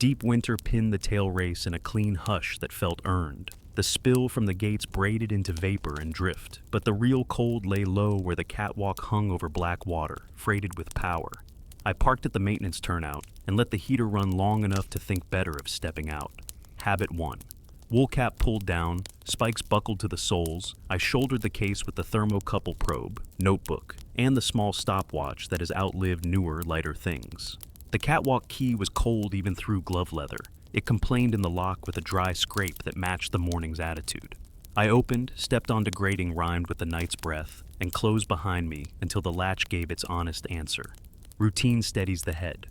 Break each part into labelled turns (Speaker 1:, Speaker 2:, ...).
Speaker 1: Deep winter pinned the tailrace in a clean hush that felt earned. The spill from the gates braided into vapor and drift, but the real cold lay low where the catwalk hung over black water, freighted with power. I parked at the maintenance turnout and let the heater run long enough to think better of stepping out. Habit 1. Wool cap pulled down, spikes buckled to the soles. I shouldered the case with the thermocouple probe, notebook, and the small stopwatch that has outlived newer, lighter things. The catwalk key was cold even through glove leather. It complained in the lock with a dry scrape that matched the morning's attitude. I opened, stepped onto grating rhymed with the night's breath, and closed behind me until the latch gave its honest answer. Routine steadies the head.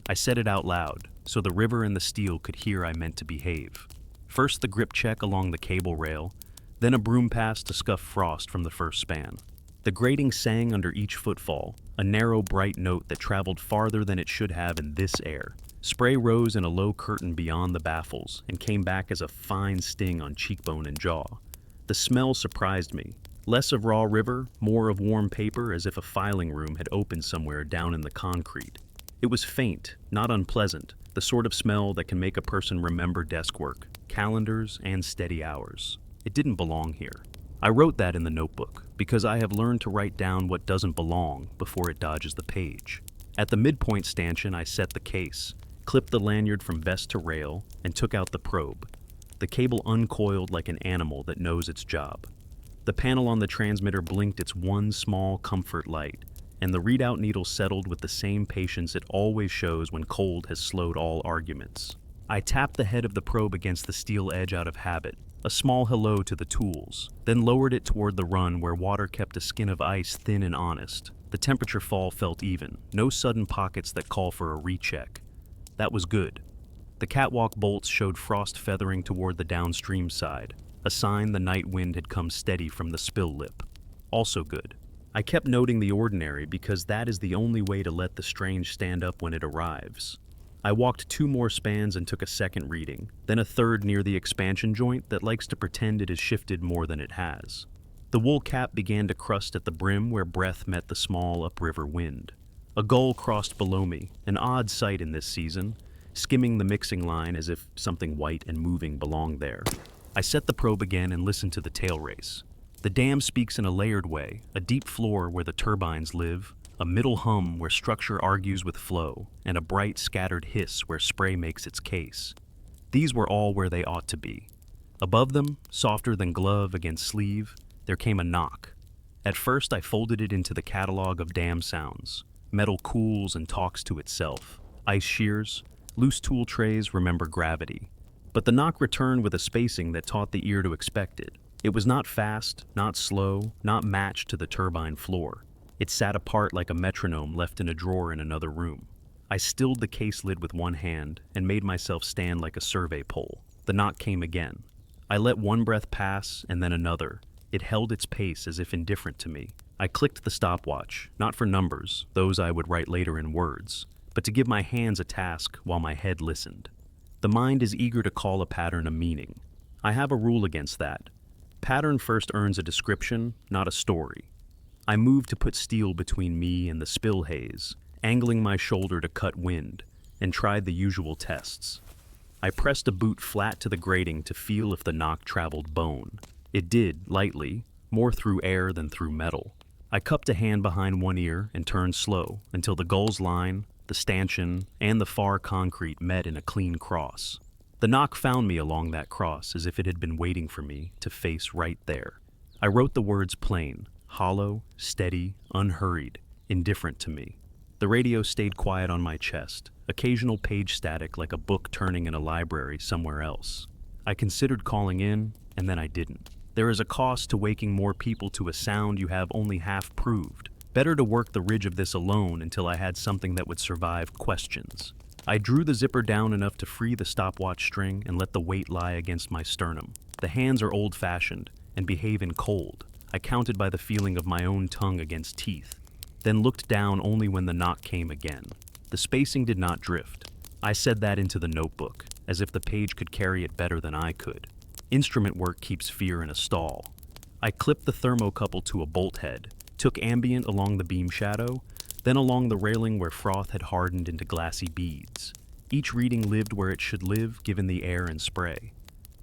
Speaker 1: I said it out loud, so the river and the steel could hear I meant to behave. First the grip check along the cable rail, then a broom pass to scuff frost from the first span. The grating sang under each footfall, a narrow, bright note that traveled farther than it should have in this air. Spray rose in a low curtain beyond the baffles and came back as a fine sting on cheekbone and jaw. The smell surprised me. Less of raw river, more of warm paper, as if a filing room had opened somewhere down in the concrete. It was faint, not unpleasant, the sort of smell that can make a person remember desk work, calendars, and steady hours. It didn't belong here. I wrote that in the notebook because I have learned to write down what doesn't belong before it dodges the page. At the midpoint stanchion, I set the case, clipped the lanyard from vest to rail, and took out the probe. The cable uncoiled like an animal that knows its job. The panel on the transmitter blinked its one small comfort light, and the readout needle settled with the same patience it always shows when cold has slowed all arguments. I tapped the head of the probe against the steel edge out of habit, a small hello to the tools, then lowered it toward the run where water kept a skin of ice thin and honest. The temperature fall felt even, no sudden pockets that call for a recheck. That was good. The catwalk bolts showed frost feathering toward the downstream side, a sign the night wind had come steady from the spill lip. Also good. I kept noting the ordinary because that is the only way to let the strange stand up when it arrives. I walked 2 more spans and took a second reading, then a third near the expansion joint that likes to pretend it has shifted more than it has. The wool cap began to crust at the brim where breath met the small upriver wind. A gull crossed below me, an odd sight in this season, skimming the mixing line as if something white and moving belonged there. I set the probe again and listened to the tailrace. The dam speaks in a layered way, a deep floor where the turbines live, a middle hum where structure argues with flow, and a bright scattered hiss where spray makes its case. These were all where they ought to be. Above them, softer than glove against sleeve, there came a knock. At first I folded it into the catalog of dam sounds. Metal cools and talks to itself. Ice shears, loose tool trays remember gravity. But the knock returned with a spacing that taught the ear to expect it. It was not fast, not slow, not matched to the turbine floor. It sat apart like a metronome left in a drawer in another room. I stilled the case lid with one hand and made myself stand like a survey pole. The knock came again. I let one breath pass and then another. It held its pace as if indifferent to me. I clicked the stopwatch, not for numbers, those I would write later in words, but to give my hands a task while my head listened. The mind is eager to call a pattern a meaning. I have a rule against that. Pattern first earns a description, not a story. I moved to put steel between me and the spill haze, angling my shoulder to cut wind, and tried the usual tests. I pressed a boot flat to the grating to feel if the knock traveled bone. It did, lightly, more through air than through metal. I cupped a hand behind one ear and turned slow until the gull's line, the stanchion, and the far concrete met in a clean cross. The knock found me along that cross as if it had been waiting for me to face right there. I wrote the words plain, hollow, steady, unhurried, indifferent to me. The radio stayed quiet on my chest, occasional page static like a book turning in a library somewhere else. I considered calling in, and then I didn't. There is a cost to waking more people to a sound you have only half proved. Better to work the ridge of this alone until I had something that would survive questions. I drew the zipper down enough to free the stopwatch string and let the weight lie against my sternum. The hands are old-fashioned and behave in cold. I counted by the feeling of my own tongue against teeth, then looked down only when the knock came again. The spacing did not drift. I said that into the notebook, as if the page could carry it better than I could. Instrument work keeps fear in a stall. I clipped the thermocouple to a bolt head, took ambient along the beam shadow, then along the railing where froth had hardened into glassy beads. Each reading lived where it should live given the air and spray.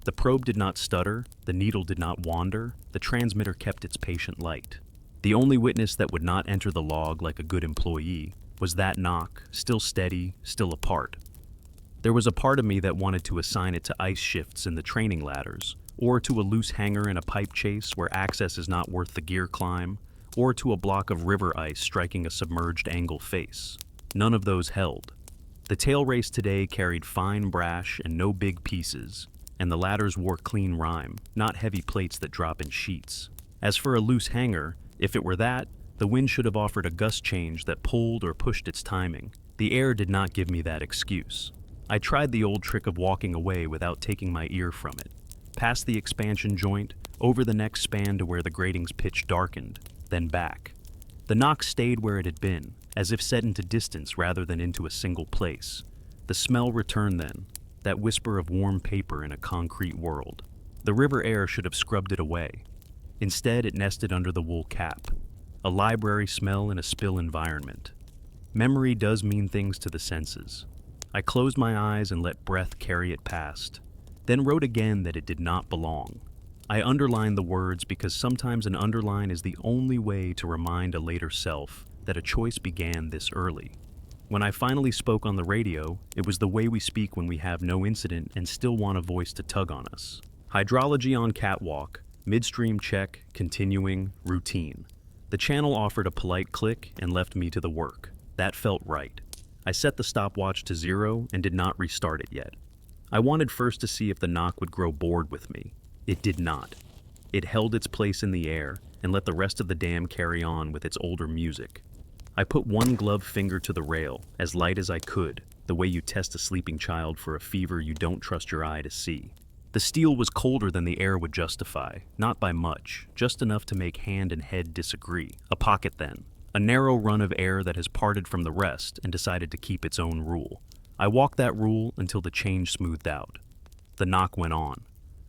Speaker 1: The probe did not stutter, the needle did not wander, the transmitter kept its patient light. The only witness that would not enter the log like a good employee was that knock, still steady, still apart. There was a part of me that wanted to assign it to ice shifts in the training ladders, or to a loose hanger in a pipe chase where access is not worth the gear climb, or to a block of river ice striking a submerged angle face. None of those held. The tail race today carried fine brash and no big pieces, and the ladders wore clean rime, not heavy plates that drop in sheets. As for a loose hanger, if it were that, the wind should have offered a gust change that pulled or pushed its timing. The air did not give me that excuse. I tried the old trick of walking away without taking my ear from it. Past the expansion joint, over the next span to where the grating's pitch darkened, then back. The knock stayed where it had been, as if set into distance rather than into a single place. The smell returned then, that whisper of warm paper in a concrete world. The river air should have scrubbed it away. Instead, it nested under the wool cap, a library smell in a spill environment. Memory does mean things to the senses. I closed my eyes and let breath carry it past, then wrote again that it did not belong. I underlined the words because sometimes an underline is the only way to remind a later self that a choice began this early. When I finally spoke on the radio, it was the way we speak when we have no incident and still want a voice to tug on us. Hydrology on catwalk, midstream check, continuing, routine. The channel offered a polite click and left me to the work. That felt right. I set the stopwatch to 0 and did not restart it yet. I wanted first to see if the knock would grow bored with me. It did not. It held its place in the air and let the rest of the dam carry on with its older music. I put one gloved finger to the rail, as light as I could, the way you test a sleeping child for a fever you don't trust your eye to see. The steel was colder than the air would justify, not by much, just enough to make hand and head disagree. A pocket then. A narrow run of air that has parted from the rest and decided to keep its own rule. I walked that rule until the change smoothed out. The knock went on.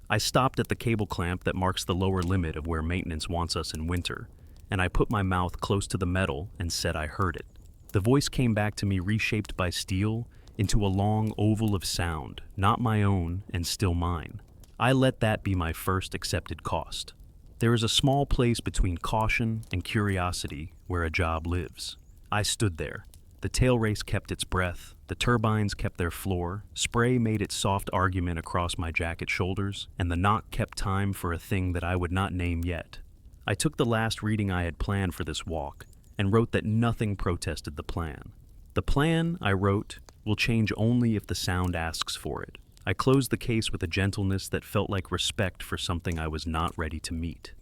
Speaker 1: I stopped at the cable clamp that marks the lower limit of where maintenance wants us in winter, and I put my mouth close to the metal and said I heard it. The voice came back to me reshaped by steel into a long oval of sound, not my own and still mine. I let that be my first accepted cost. There is a small place between caution and curiosity where a job lives. I stood there. The tail race kept its breath, the turbines kept their floor, spray made its soft argument across my jacket shoulders, and the knock kept time for a thing that I would not name yet. I took the last reading I had planned for this walk and wrote that nothing protested the plan. The plan, I wrote, will change only if the sound asks for it. I closed the case with a gentleness that felt like respect for something I was not ready to meet.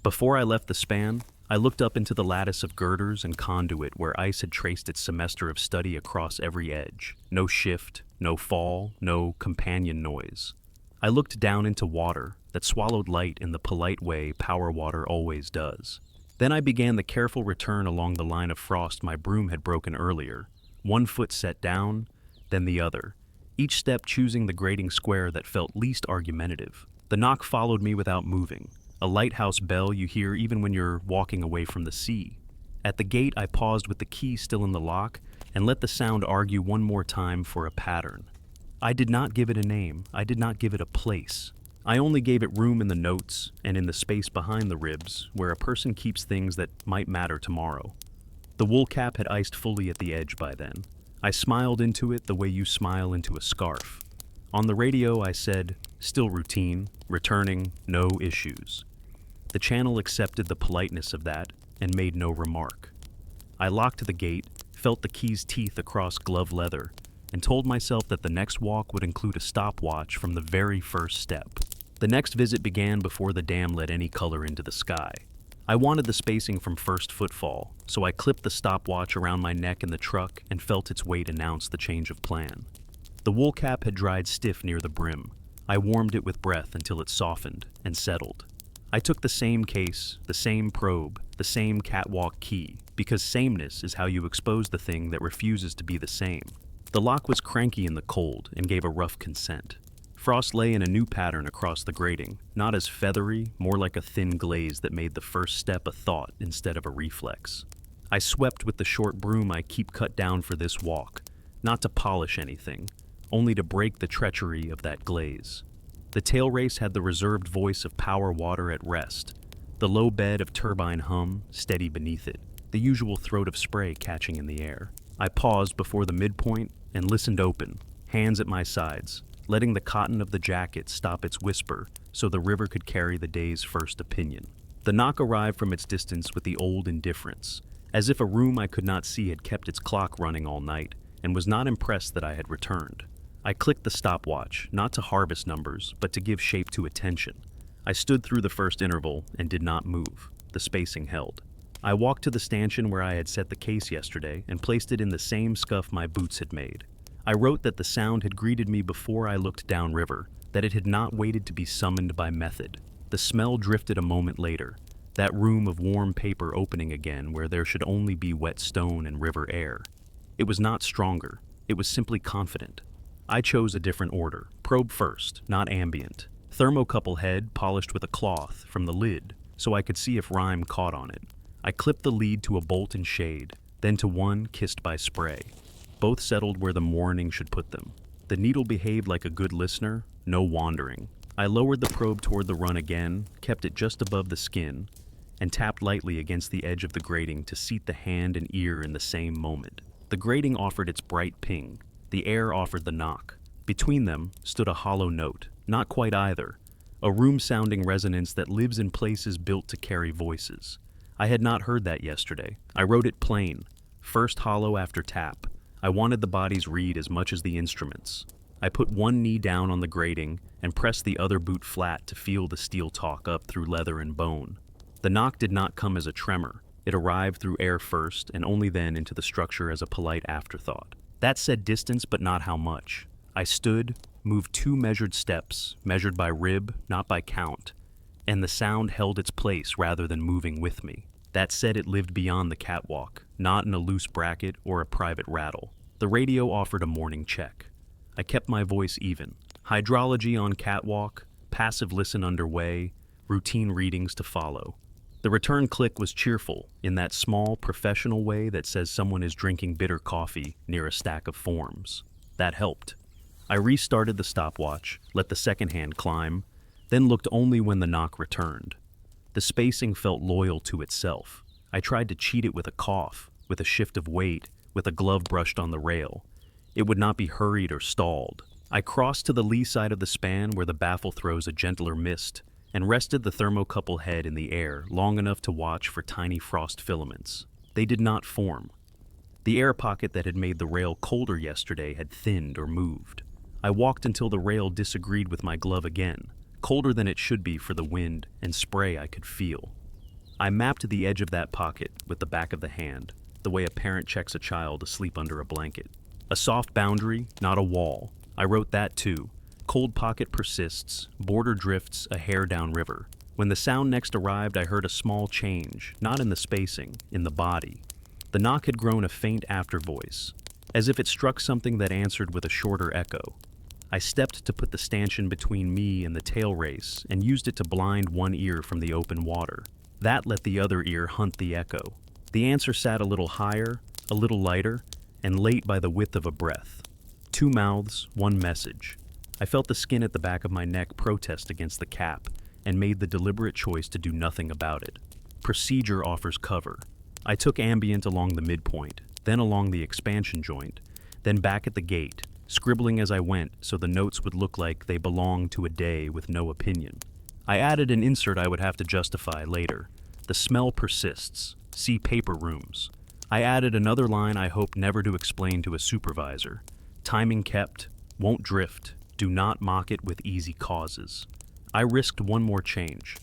Speaker 1: Before I left the span, I looked up into the lattice of girders and conduit where ice had traced its semester of study across every edge. No shift, no fall, no companion noise. I looked down into water that swallowed light in the polite way power water always does. Then I began the careful return along the line of frost my broom had broken earlier, one foot set down, then the other, each step choosing the grating square that felt least argumentative. The knock followed me without moving, a lighthouse bell you hear even when you're walking away from the sea. At the gate, I paused with the key still in the lock and let the sound argue one more time for a pattern. I did not give it a name. I did not give it a place. I only gave it room in the notes and in the space behind the ribs where a person keeps things that might matter tomorrow. The wool cap had iced fully at the edge by then. I smiled into it the way you smile into a scarf. On the radio, I said, still routine, returning, no issues. The channel accepted the politeness of that and made no remark. I locked the gate, felt the key's teeth across glove leather, and told myself that the next walk would include a stopwatch from the very first step. The next visit began before the dam let any color into the sky. I wanted the spacing from first footfall, so I clipped the stopwatch around my neck in the truck and felt its weight announce the change of plan. The wool cap had dried stiff near the brim. I warmed it with breath until it softened and settled. I took the same case, the same probe, the same catwalk key, because sameness is how you expose the thing that refuses to be the same. The lock was cranky in the cold and gave a rough consent. Frost lay in a new pattern across the grating, not as feathery, more like a thin glaze that made the first step a thought instead of a reflex. I swept with the short broom I keep cut down for this walk, not to polish anything, only to break the treachery of that glaze. The tailrace had the reserved voice of power water at rest, the low bed of turbine hum steady beneath it, the usual throat of spray catching in the air. I paused before the midpoint and listened open, hands at my sides, letting the cotton of the jacket stop its whisper so the river could carry the day's first opinion. The knock arrived from its distance with the old indifference, as if a room I could not see had kept its clock running all night and was not impressed that I had returned. I clicked the stopwatch, not to harvest numbers, but to give shape to attention. I stood through the first interval and did not move. The spacing held. I walked to the stanchion where I had set the case yesterday and placed it in the same scuff my boots had made. I wrote that the sound had greeted me before I looked downriver, that it had not waited to be summoned by method. The smell drifted a moment later, that room of warm paper opening again where there should only be wet stone and river air. It was not stronger, it was simply confident. I chose a different order. Probe first, not ambient. Thermocouple head polished with a cloth from the lid so I could see if rime caught on it. I clipped the lead to a bolt and shade, then to one kissed by spray. Both settled where the morning should put them. The needle behaved like a good listener, no wandering. I lowered the probe toward the run again, kept it just above the skin, and tapped lightly against the edge of the grating to seat the hand and ear in the same moment. The grating offered its bright ping. The air offered the knock. Between them stood a hollow note, not quite either, a room-sounding resonance that lives in places built to carry voices. I had not heard that yesterday. I wrote it plain, first hollow after tap. I wanted the body's read as much as the instruments. I put one knee down on the grating and pressed the other boot flat to feel the steel talk up through leather and bone. The knock did not come as a tremor. It arrived through air first and only then into the structure as a polite afterthought. That said distance, but not how much. I stood, moved 2 measured steps, measured by rib, not by count, and the sound held its place rather than moving with me. That said, it lived beyond the catwalk, not in a loose bracket or a private rattle. The radio offered a morning check. I kept my voice even. Hydrology on catwalk, passive listen underway, routine readings to follow. The return click was cheerful, in that small, professional way that says someone is drinking bitter coffee near a stack of forms. That helped. I restarted the stopwatch, let the second hand climb, then looked only when the knock returned. The spacing felt loyal to itself. I tried to cheat it with a cough, with a shift of weight, with a glove brushed on the rail. It would not be hurried or stalled. I crossed to the lee side of the span where the baffle throws a gentler mist, and rested the thermocouple head in the air long enough to watch for tiny frost filaments. They did not form. The air pocket that had made the rail colder yesterday had thinned or moved. I walked until the rail disagreed with my glove again, colder than it should be for the wind and spray I could feel. I mapped the edge of that pocket with the back of the hand, the way a parent checks a child asleep under a blanket. A soft boundary, not a wall. I wrote that too. Cold pocket persists, border drifts a hair downriver. When the sound next arrived, I heard a small change, not in the spacing, in the body. The knock had grown a faint after voice, as if it struck something that answered with a shorter echo. I stepped to put the stanchion between me and the tailrace and used it to blind one ear from the open water. That let the other ear hunt the echo. The answer sat a little higher, a little lighter, and late by the width of a breath. 2 mouths, 1 message. I felt the skin at the back of my neck protest against the cap and made the deliberate choice to do nothing about it. Procedure offers cover. I took ambient along the midpoint, then along the expansion joint, then back at the gate, scribbling as I went so the notes would look like they belonged to a day with no opinion. I added an insert I would have to justify later. The smell persists. See paper rooms. I added another line I hoped never to explain to a supervisor. Timing kept. Won't drift. Do not mock it with easy causes. I risked one more change.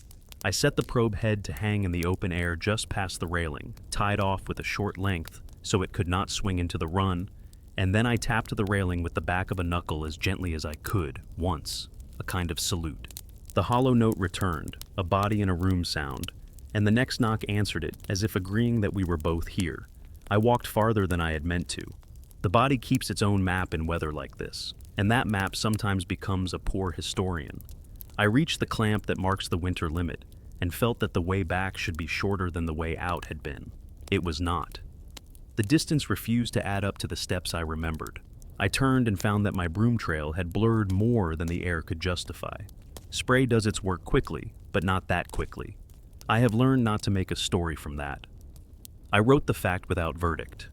Speaker 1: I set the probe head to hang in the open air just past the railing, tied off with a short length so it could not swing into the run, and then I tapped the railing with the back of a knuckle as gently as I could, once, a kind of salute. The hollow note returned, a body in a room sound, and the next knock answered it as if agreeing that we were both here. I walked farther than I had meant to. The body keeps its own map in weather like this, and that map sometimes becomes a poor historian. I reached the clamp that marks the winter limit, and felt that the way back should be shorter than the way out had been. It was not. The distance refused to add up to the steps I remembered. I turned and found that my broom trail had blurred more than the air could justify. Spray does its work quickly, but not that quickly. I have learned not to make a story from that. I wrote the fact without verdict.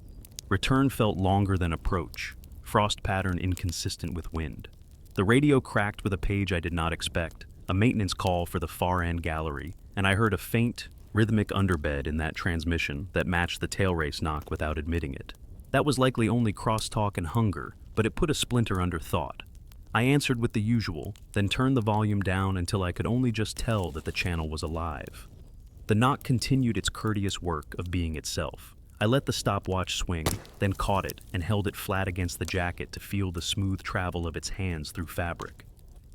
Speaker 1: Return felt longer than approach, frost pattern inconsistent with wind. The radio cracked with a page I did not expect, a maintenance call for the far end gallery, and I heard a faint, rhythmic underbed in that transmission that matched the tailrace knock without admitting it. That was likely only crosstalk and hunger, but it put a splinter under thought. I answered with the usual, then turned the volume down until I could only just tell that the channel was alive. The knock continued its courteous work of being itself. I let the stopwatch swing, then caught it and held it flat against the jacket to feel the smooth travel of its hands through fabric.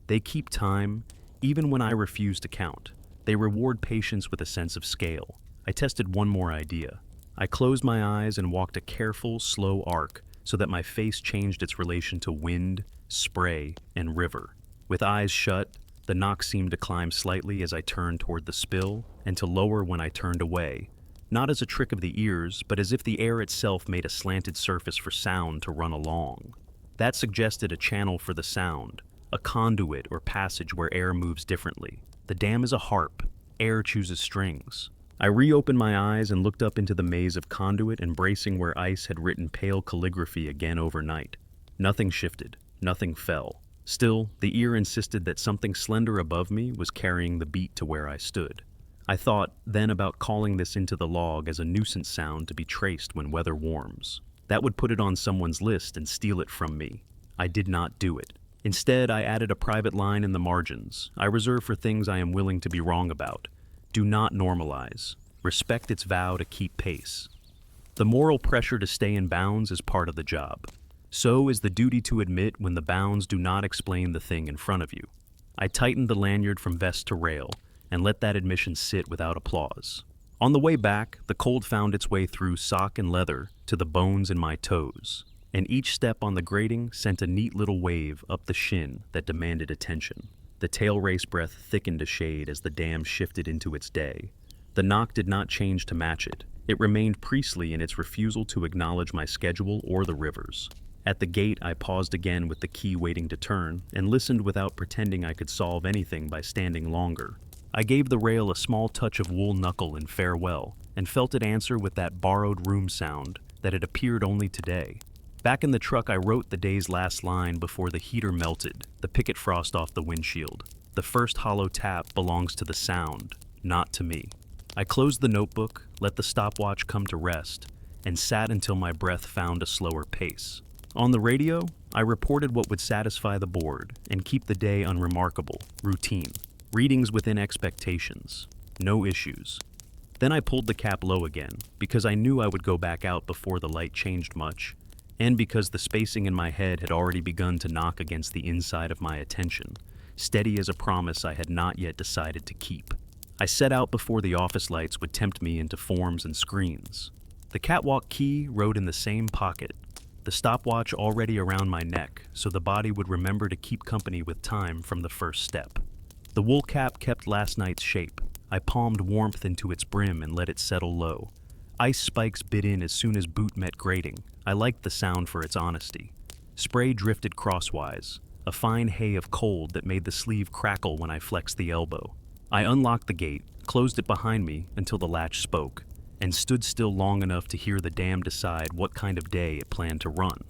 Speaker 1: They keep time, even when I refuse to count. They reward patience with a sense of scale. I tested one more idea. I closed my eyes and walked a careful, slow arc so that my face changed its relation to wind, spray, and river. With eyes shut, the knock seemed to climb slightly as I turned toward the spill and to lower when I turned away, not as a trick of the ears, but as if the air itself made a slanted surface for sound to run along. That suggested a channel for the sound, a conduit or passage where air moves differently. The dam is a harp. Air chooses strings. I reopened my eyes and looked up into the maze of conduit, embracing where ice had written pale calligraphy again overnight. Nothing shifted. Nothing fell. Still, the ear insisted that something slender above me was carrying the beat to where I stood. I thought then about calling this into the log as a nuisance sound to be traced when weather warms. That would put it on someone's list and steal it from me. I did not do it. Instead, I added a private line in the margins. I reserve for things I am willing to be wrong about. Do not normalize. Respect its vow to keep pace. The moral pressure to stay in bounds is part of the job. So is the duty to admit when the bounds do not explain the thing in front of you. I tightened the lanyard from vest to rail and let that admission sit without applause. On the way back, the cold found its way through sock and leather to the bones in my toes, and each step on the grating sent a neat little wave up the shin that demanded attention. The tailrace breath thickened a shade as the dam shifted into its day. The knock did not change to match it. It remained priestly in its refusal to acknowledge my schedule or the river's. At the gate, I paused again with the key waiting to turn and listened without pretending I could solve anything by standing longer. I gave the rail a small touch of wool knuckle in farewell and felt it answer with that borrowed room sound that had appeared only today. Back in the truck, I wrote the day's last line before the heater melted, the picket frost off the windshield. The first hollow tap belongs to the sound, not to me. I closed the notebook, let the stopwatch come to rest, and sat until my breath found a slower pace. On the radio, I reported what would satisfy the board and keep the day unremarkable, routine. Readings within expectations. No issues. Then I pulled the cap low again, because I knew I would go back out before the light changed much, and because the spacing in my head had already begun to knock against the inside of my attention, steady as a promise I had not yet decided to keep. I set out before the office lights would tempt me into forms and screens. The catwalk key rode in the same pocket, the stopwatch already around my neck, so the body would remember to keep company with time from the first step. The wool cap kept last night's shape. I palmed warmth into its brim and let it settle low. Ice spikes bit in as soon as boot met grating. I liked the sound for its honesty. Spray drifted crosswise, a fine hay of cold that made the sleeve crackle when I flexed the elbow. I unlocked the gate, closed it behind me until the latch spoke, and stood still long enough to hear the dam decide what kind of day it planned to run.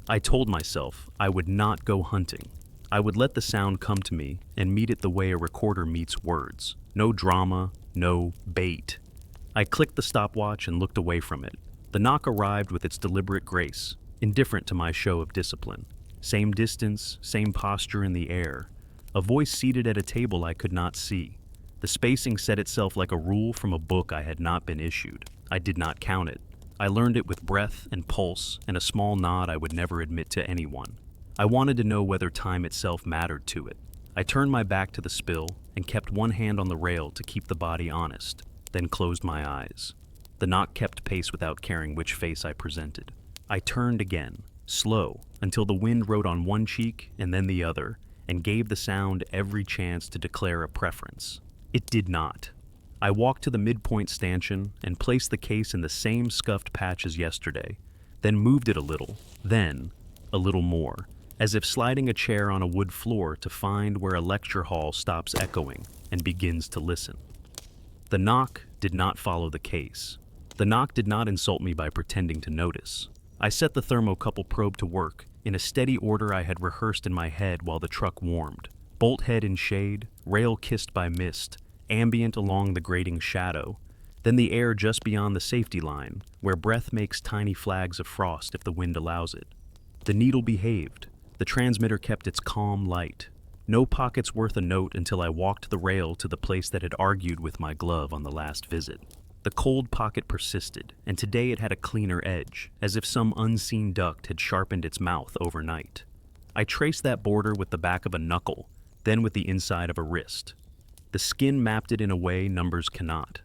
Speaker 1: I told myself I would not go hunting. I would let the sound come to me and meet it the way a recorder meets words. No drama, no bait. I clicked the stopwatch and looked away from it. The knock arrived with its deliberate grace, indifferent to my show of discipline. Same distance, same posture in the air. A voice seated at a table I could not see. The spacing set itself like a rule from a book I had not been issued. I did not count it. I learned it with breath and pulse and a small nod I would never admit to anyone. I wanted to know whether time itself mattered to it. I turned my back to the spill and kept one hand on the rail to keep the body honest, then closed my eyes. The knock kept pace without caring which face I presented. I turned again, slow, until the wind rode on one cheek and then the other, and gave the sound every chance to declare a preference. It did not. I walked to the midpoint stanchion and placed the case in the same scuffed patch as yesterday, then moved it a little, then, a little more, as if sliding a chair on a wood floor to find where a lecture hall stops echoing and begins to listen. The knock did not follow the case. The knock did not insult me by pretending to notice. I set the thermocouple probe to work in a steady order I had rehearsed in my head while the truck warmed. Bolt head in shade, rail kissed by mist, ambient along the grating shadow, then the air just beyond the safety line, where breath makes tiny flags of frost if the wind allows it. The needle behaved. The transmitter kept its calm light. No pockets worth a note until I walked the rail to the place that had argued with my glove on the last visit. The cold pocket persisted, and today it had a cleaner edge, as if some unseen duct had sharpened its mouth overnight. I traced that border with the back of a knuckle, then with the inside of a wrist. The skin mapped it in a way numbers cannot.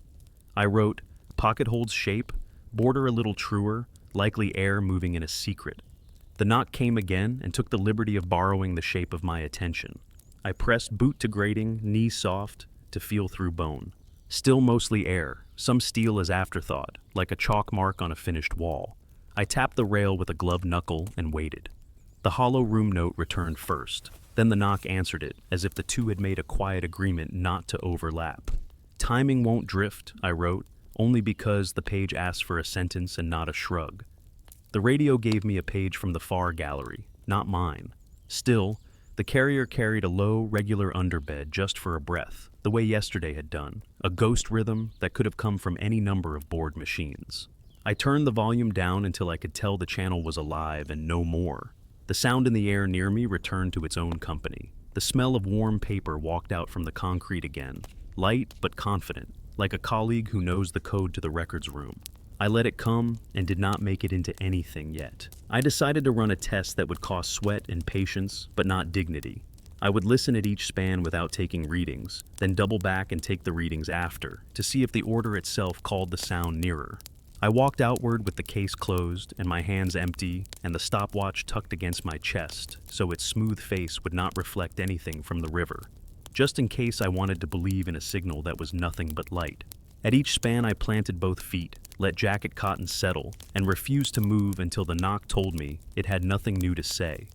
Speaker 1: I wrote, pocket holds shape, border a little truer, likely air moving in a secret. The knock came again and took the liberty of borrowing the shape of my attention. I pressed boot to grating, knee soft, to feel through bone. Still mostly air, some steel as afterthought, like a chalk mark on a finished wall. I tapped the rail with a gloved knuckle and waited. The hollow room note returned first. Then the knock answered it, as if the two had made a quiet agreement not to overlap. Timing won't drift, I wrote, only because the page asked for a sentence and not a shrug. The radio gave me a page from the far gallery, not mine. Still, the carrier carried a low, regular underbed just for a breath, the way yesterday had done, a ghost rhythm that could have come from any number of bored machines. I turned the volume down until I could tell the channel was alive and no more. The sound in the air near me returned to its own company. The smell of warm paper walked out from the concrete again, light but confident, like a colleague who knows the code to the records room. I let it come and did not make it into anything yet. I decided to run a test that would cost sweat and patience, but not dignity. I would listen at each span without taking readings, then double back and take the readings after, to see if the order itself called the sound nearer. I walked outward with the case closed and my hands empty and the stopwatch tucked against my chest, so its smooth face would not reflect anything from the river, just in case I wanted to believe in a signal that was nothing but light. At each span I planted both feet, let jacket cotton settle, and refused to move until the knock told me it had nothing new to say.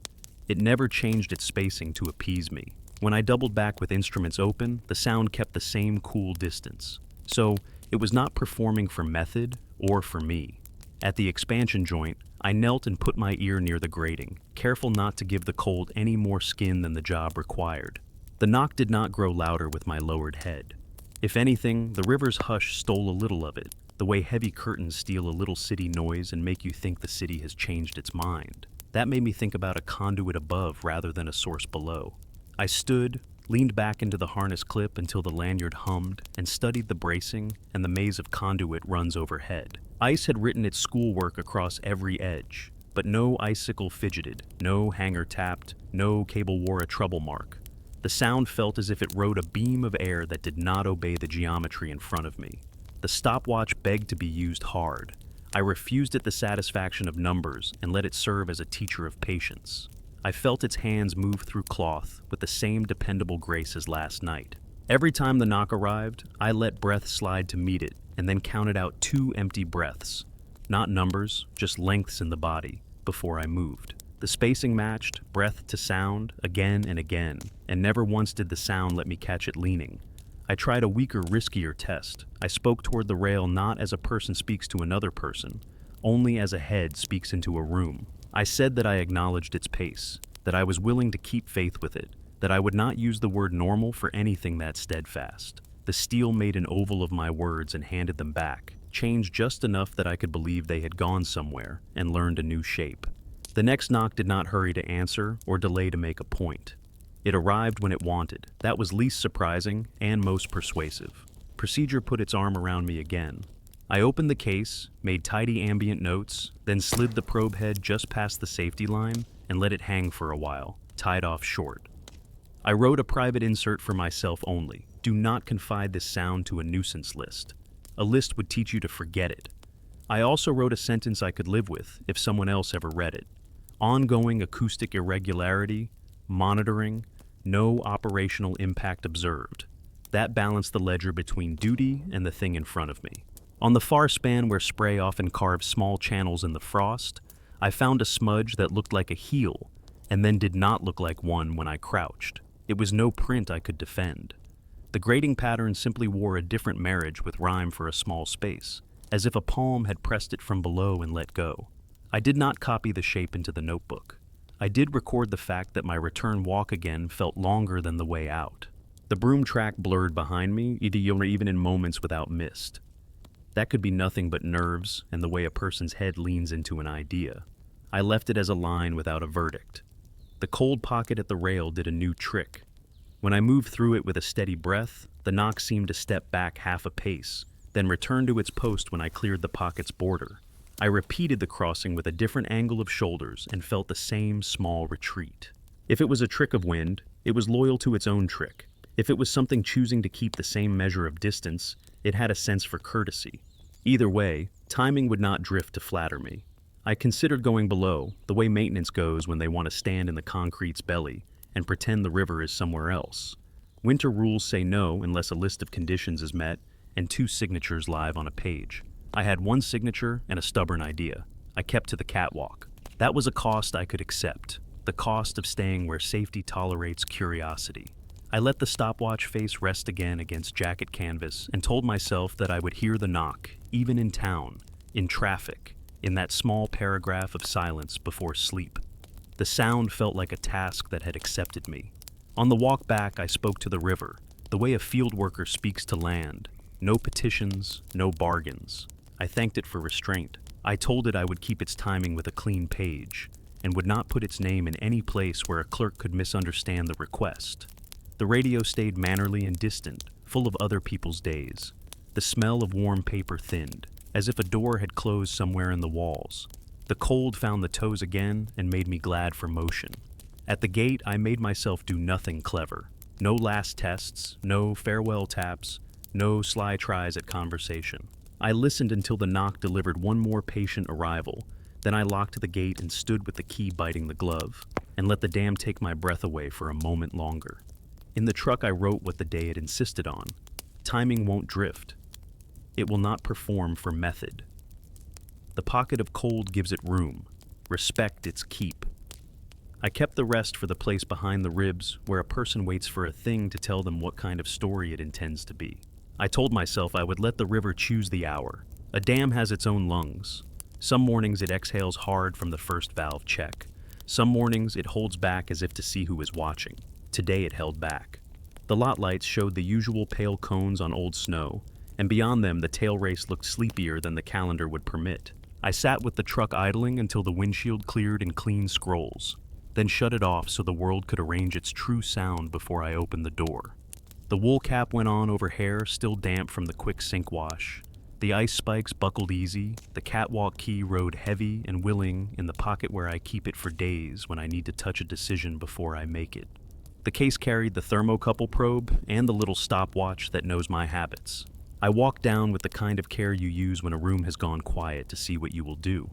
Speaker 1: It never changed its spacing to appease me. When I doubled back with instruments open, the sound kept the same cool distance. So, it was not performing for method or for me. At the expansion joint, I knelt and put my ear near the grating, careful not to give the cold any more skin than the job required. The knock did not grow louder with my lowered head. If anything, the river's hush stole a little of it, the way heavy curtains steal a little city noise and make you think the city has changed its mind. That made me think about a conduit above rather than a source below. I stood, leaned back into the harness clip until the lanyard hummed, and studied the bracing and the maze of conduit runs overhead. Ice had written its schoolwork across every edge, but no icicle fidgeted, no hanger tapped, no cable wore a trouble mark. The sound felt as if it rode a beam of air that did not obey the geometry in front of me. The stopwatch begged to be used hard. I refused it the satisfaction of numbers and let it serve as a teacher of patience. I felt its hands move through cloth with the same dependable grace as last night. Every time the knock arrived, I let breath slide to meet it and then counted out 2 empty breaths, not numbers, just lengths in the body, before I moved. The spacing matched, breath to sound, again and again, and never once did the sound let me catch it leaning. I tried a weaker, riskier test. I spoke toward the rail not as a person speaks to another person, only as a head speaks into a room. I said that I acknowledged its pace, that I was willing to keep faith with it, that I would not use the word normal for anything that steadfast. The steel made an oval of my words and handed them back, changed just enough that I could believe they had gone somewhere and learned a new shape. The next knock did not hurry to answer or delay to make a point. It arrived when it wanted. That was least surprising and most persuasive. Procedure put its arm around me again. I opened the case, made tidy ambient notes, then slid the probe head just past the safety line and let it hang for a while, tied off short. I wrote a private insert for myself only. Do not confide this sound to a nuisance list. A list would teach you to forget it. I also wrote a sentence I could live with if someone else ever read it. Ongoing acoustic irregularity, monitoring, no operational impact observed. That balanced the ledger between duty and the thing in front of me. On the far span where spray often carves small channels in the frost, I found a smudge that looked like a heel, and then did not look like one when I crouched. It was no print I could defend. The grating pattern simply wore a different marriage with rhyme for a small space, as if a palm had pressed it from below and let go. I did not copy the shape into the notebook. I did record the fact that my return walk again felt longer than the way out. The broom track blurred behind me, even in moments without mist. That could be nothing but nerves and the way a person's head leans into an idea. I left it as a line without a verdict. The cold pocket at the rail did a new trick. When I moved through it with a steady breath, the knock seemed to step back half a pace, then return to its post when I cleared the pocket's border. I repeated the crossing with a different angle of shoulders and felt the same small retreat. If it was a trick of wind, it was loyal to its own trick. If it was something choosing to keep the same measure of distance, it had a sense for courtesy. Either way, timing would not drift to flatter me. I considered going below, the way maintenance goes when they want to stand in the concrete's belly and pretend the river is somewhere else. Winter rules say no unless a list of conditions is met and 2 signatures live on a page. I had 1 signature and a stubborn idea. I kept to the catwalk. That was a cost I could accept, the cost of staying where safety tolerates curiosity. I let the stopwatch face rest again against jacket canvas and told myself that I would hear the knock, even in town, in traffic, in that small paragraph of silence before sleep. The sound felt like a task that had accepted me. On the walk back, I spoke to the river, the way a field worker speaks to land. No petitions, no bargains. I thanked it for restraint. I told it I would keep its timing with a clean page, and would not put its name in any place where a clerk could misunderstand the request. The radio stayed mannerly and distant, full of other people's days. The smell of warm paper thinned, as if a door had closed somewhere in the walls. The cold found the toes again and made me glad for motion. At the gate, I made myself do nothing clever. No last tests, no farewell taps, no sly tries at conversation. I listened until the knock delivered one more patient arrival. Then I locked the gate and stood with the key biting the glove, and let the dam take my breath away for a moment longer. In the truck, I wrote what the day had insisted on. Timing won't drift. It will not perform for method. The pocket of cold gives it room. Respect its keep. I kept the rest for the place behind the ribs where a person waits for a thing to tell them what kind of story it intends to be. I told myself I would let the river choose the hour. A dam has its own lungs. Some mornings it exhales hard from the first valve check. Some mornings it holds back as if to see who is watching. Today it held back. The lot lights showed the usual pale cones on old snow, and beyond them the tail race looked sleepier than the calendar would permit. I sat with the truck idling until the windshield cleared in clean scrolls, then shut it off so the world could arrange its true sound before I opened the door. The wool cap went on over hair still damp from the quick sink wash. The ice spikes buckled easy, the catwalk key rode heavy and willing in the pocket where I keep it for days when I need to touch a decision before I make it. The case carried the thermocouple probe and the little stopwatch that knows my habits. I walked down with the kind of care you use when a room has gone quiet to see what you will do.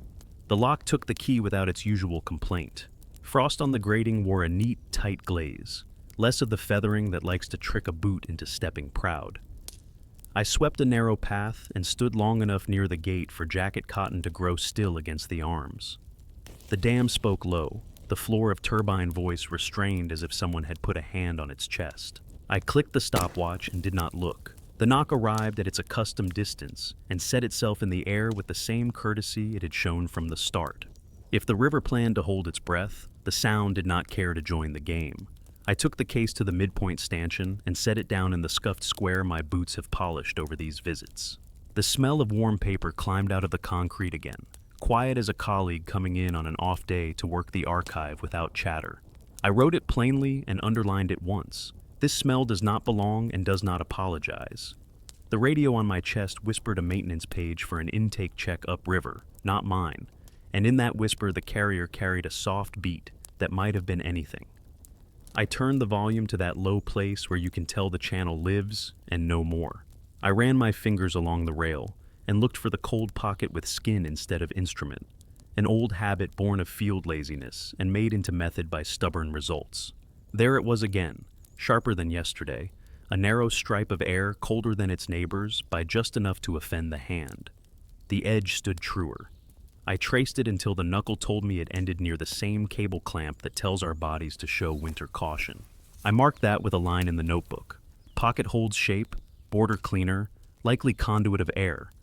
Speaker 1: The lock took the key without its usual complaint. Frost on the grating wore a neat, tight glaze, less of the feathering that likes to trick a boot into stepping proud. I swept a narrow path and stood long enough near the gate for jacket cotton to grow still against the arms. The dam spoke low, the floor of turbine voice restrained as if someone had put a hand on its chest. I clicked the stopwatch and did not look. The knock arrived at its accustomed distance and set itself in the air with the same courtesy it had shown from the start. If the river planned to hold its breath, the sound did not care to join the game. I took the case to the midpoint stanchion and set it down in the scuffed square my boots have polished over these visits. The smell of warm paper climbed out of the concrete again, quiet as a colleague coming in on an off day to work the archive without chatter. I wrote it plainly and underlined it once. This smell does not belong and does not apologize. The radio on my chest whispered a maintenance page for an intake check upriver, not mine, and in that whisper the carrier carried a soft beat that might have been anything. I turned the volume to that low place where you can tell the channel lives and no more. I ran my fingers along the rail and looked for the cold pocket with skin instead of instrument, an old habit born of field laziness and made into method by stubborn results. There it was again, sharper than yesterday, a narrow stripe of air colder than its neighbors by just enough to offend the hand. The edge stood truer. I traced it until the knuckle told me it ended near the same cable clamp that tells our bodies to show winter caution. I marked that with a line in the notebook. Pocket holds shape, border cleaner, likely conduit of air.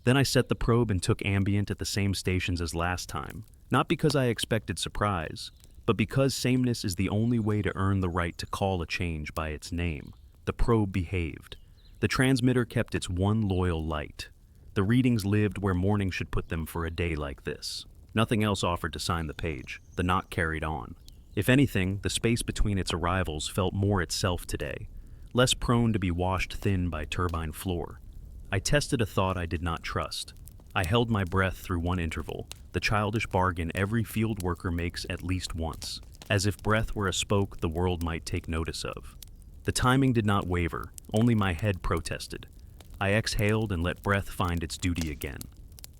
Speaker 1: Then I set the probe and took ambient at the same stations as last time, not because I expected surprise, but because sameness is the only way to earn the right to call a change by its name. The probe behaved. The transmitter kept its one loyal light. The readings lived where morning should put them for a day like this. Nothing else offered to sign the page. The knock carried on. If anything, the space between its arrivals felt more itself today, less prone to be washed thin by turbine floor. I tested a thought I did not trust. I held my breath through one interval, the childish bargain every field worker makes at least once, as if breath were a spoke the world might take notice of. The timing did not waver, only my head protested. I exhaled and let breath find its duty again.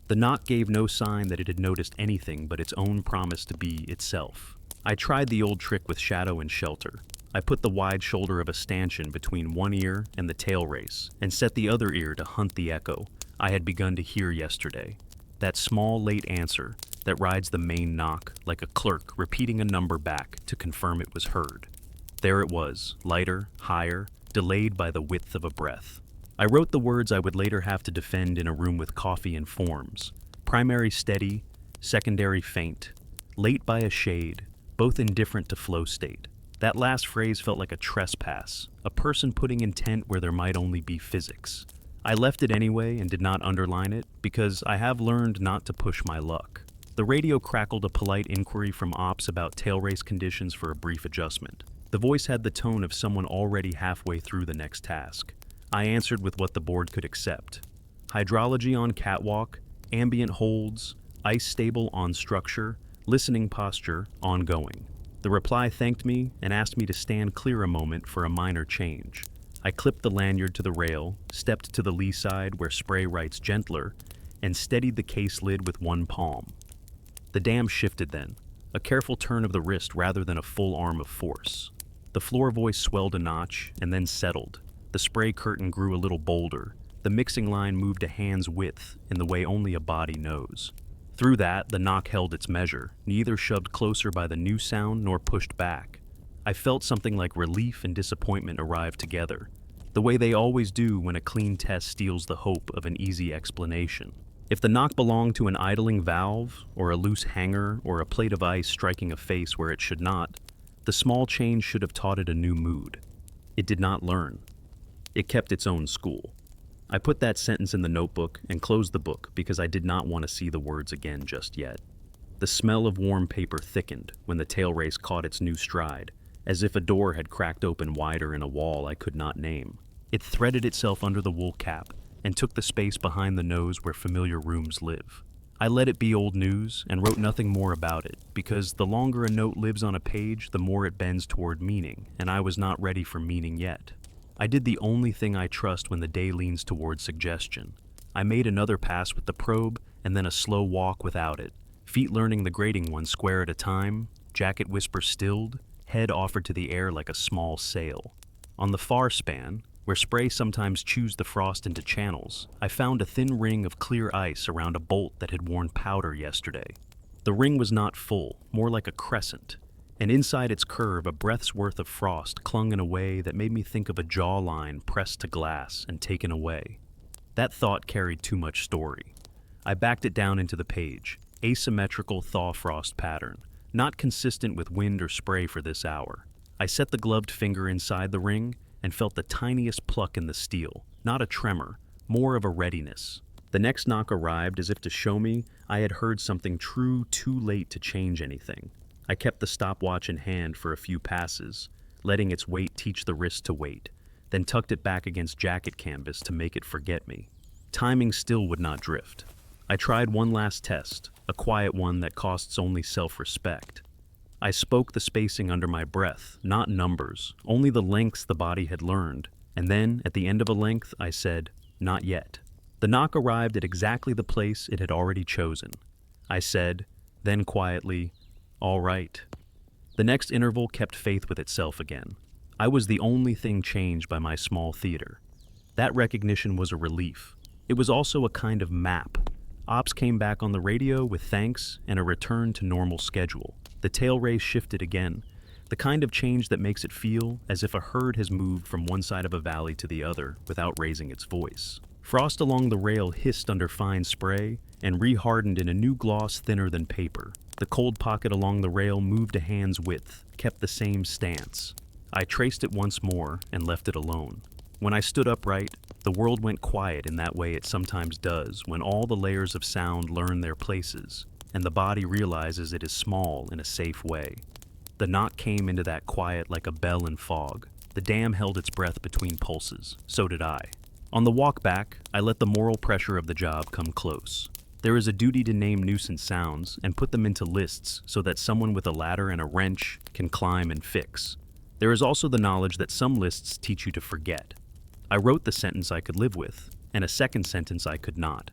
Speaker 1: The knock gave no sign that it had noticed anything but its own promise to be itself. I tried the old trick with shadow and shelter. I put the wide shoulder of a stanchion between one ear and the tailrace and set the other ear to hunt the echo I had begun to hear yesterday. That small, late answer that rides the main knock like a clerk repeating a number back to confirm it was heard. There it was, lighter, higher, delayed by the width of a breath. I wrote the words I would later have to defend in a room with coffee and forms. Primary steady, secondary faint, late by a shade, both indifferent to flow state. That last phrase felt like a trespass, a person putting intent where there might only be physics. I left it anyway and did not underline it because I have learned not to push my luck. The radio crackled a polite inquiry from ops about tailrace conditions for a brief adjustment. The voice had the tone of someone already halfway through the next task. I answered with what the board could accept. Hydrology on catwalk, ambient holds, ice stable on structure, listening posture ongoing. The reply thanked me and asked me to stand clear a moment for a minor change. I clipped the lanyard to the rail, stepped to the lee side where spray writes gentler, and steadied the case lid with one palm. The dam shifted then, a careful turn of the wrist rather than a full arm of force. The floor voice swelled a notch and then settled. The spray curtain grew a little bolder. The mixing line moved a hand's width in the way only a body knows. Through that, the knock held its measure, neither shoved closer by the new sound nor pushed back. I felt something like relief and disappointment arrive together, the way they always do when a clean test steals the hope of an easy explanation. If the knock belonged to an idling valve, or a loose hanger, or a plate of ice striking a face where it should not, the small change should have taught it a new mood. It did not learn. It kept its own school. I put that sentence in the notebook and closed the book because I did not want to see the words again just yet. The smell of warm paper thickened when the tailrace caught its new stride, as if a door had cracked open wider in a wall I could not name. It threaded itself under the wool cap and took the space behind the nose where familiar rooms live. I let it be old news and wrote nothing more about it, because the longer a note lives on a page, the more it bends toward meaning, and I was not ready for meaning yet. I did the only thing I trust when the day leans toward suggestion. I made another pass with the probe and then a slow walk without it, feet learning the grating one square at a time, jacket whisper stilled, head offered to the air like a small sail. On the far span, where spray sometimes chews the frost into channels, I found a thin ring of clear ice around a bolt that had worn powder yesterday. The ring was not full, more like a crescent, and inside its curve a breath's worth of frost clung in a way that made me think of a jawline pressed to glass and taken away. That thought carried too much story. I backed it down into the page, asymmetrical thaw frost pattern, not consistent with wind or spray for this hour. I set the gloved finger inside the ring and felt the tiniest pluck in the steel, not a tremor, more of a readiness. The next knock arrived as if to show me I had heard something true too late to change anything. I kept the stopwatch in hand for a few passes, letting its weight teach the wrist to wait, then tucked it back against jacket canvas to make it forget me. Timing still would not drift. I tried one last test, a quiet one that costs only self-respect. I spoke the spacing under my breath, not numbers, only the lengths the body had learned, and then, at the end of a length, I said, "Not yet." The knock arrived at exactly the place it had already chosen. I said, then quietly, "All right." The next interval kept faith with itself again. I was the only thing changed by my small theater. That recognition was a relief. It was also a kind of map, Ops came back on the radio with thanks and a return to normal schedule. The tail race shifted again, the kind of change that makes it feel as if a herd has moved from one side of a valley to the other without raising its voice. Frost along the rail hissed under fine spray and rehardened in a new gloss thinner than paper. The cold pocket along the rail moved a hand's width, kept the same stance. I traced it once more and left it alone. When I stood upright, the world went quiet in that way it sometimes does when all the layers of sound learn their places and the body realizes it is small in a safe way. The knock came into that quiet like a bell in fog. The dam held its breath between pulses. So did I. On the walk back, I let the moral pressure of the job come close. There is a duty to name nuisance sounds and put them into lists so that someone with a ladder and a wrench can climb and fix. There is also the knowledge that some lists teach you to forget. I wrote the sentence I could live with, and a second sentence I could not.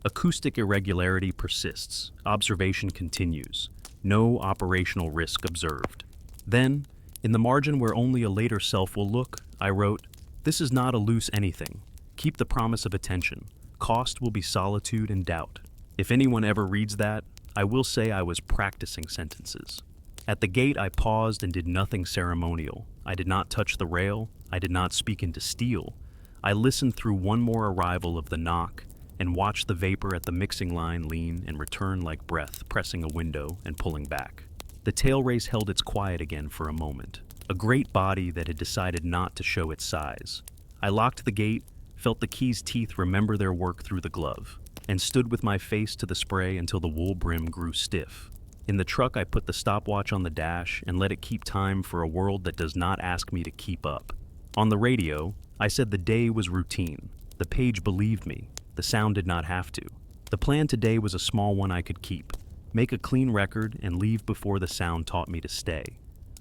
Speaker 1: Acoustic irregularity persists. Observation continues. No operational risk observed. Then, in the margin where only a later self will look, I wrote, "This is not a loose anything. Keep the promise of attention. Cost will be solitude and doubt." If anyone ever reads that, I will say I was practicing sentences. At the gate, I paused and did nothing ceremonial. I did not touch the rail. I did not speak into steel. I listened through one more arrival of the knock and watched the vapor at the mixing line lean and return like breath, pressing a window and pulling back. The tail race held its quiet again for a moment, a great body that had decided not to show its size. I locked the gate, felt the key's teeth remember their work through the glove, and stood with my face to the spray until the wool brim grew stiff. In the truck, I put the stopwatch on the dash and let it keep time for a world that does not ask me to keep up. On the radio, I said the day was routine. The page believed me. The sound did not have to. The plan today was a small one I could keep. Make a clean record and leave before the sound taught me to stay.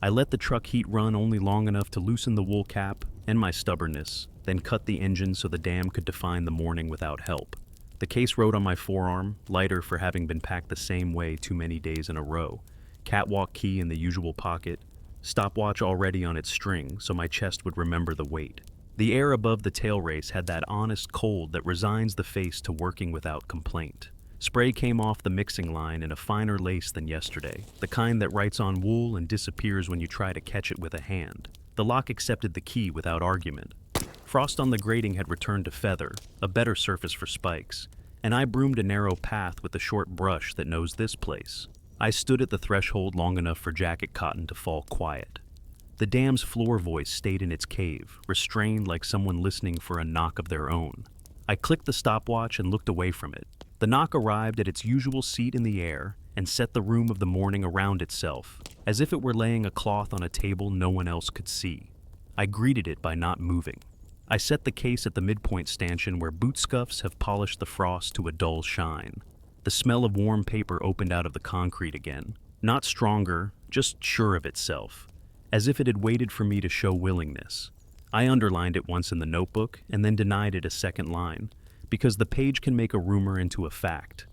Speaker 1: I let the truck heat run only long enough to loosen the wool cap and my stubbornness, then cut the engine so the dam could define the morning without help. The case wrote on my forearm, lighter for having been packed the same way too many days in a row. Catwalk key in the usual pocket. Stopwatch already on its string, so my chest would remember the weight. The air above the tail race had that honest cold that resigns the face to working without complaint. Spray came off the mixing line in a finer lace than yesterday, the kind that writes on wool and disappears when you try to catch it with a hand. The lock accepted the key without argument. Frost on the grating had returned to feather, a better surface for spikes, and I broomed a narrow path with a short brush that knows this place. I stood at the threshold long enough for jacket cotton to fall quiet. The dam's floor voice stayed in its cave, restrained like someone listening for a knock of their own. I clicked the stopwatch and looked away from it. The knock arrived at its usual seat in the air and set the room of the morning around itself, as if it were laying a cloth on a table no one else could see. I greeted it by not moving. I set the case at the midpoint stanchion where boot scuffs have polished the frost to a dull shine. The smell of warm paper opened out of the concrete again, not stronger, just sure of itself, as if it had waited for me to show willingness. I underlined it once in the notebook and then denied it a second line, because the page can make a rumor into a fact.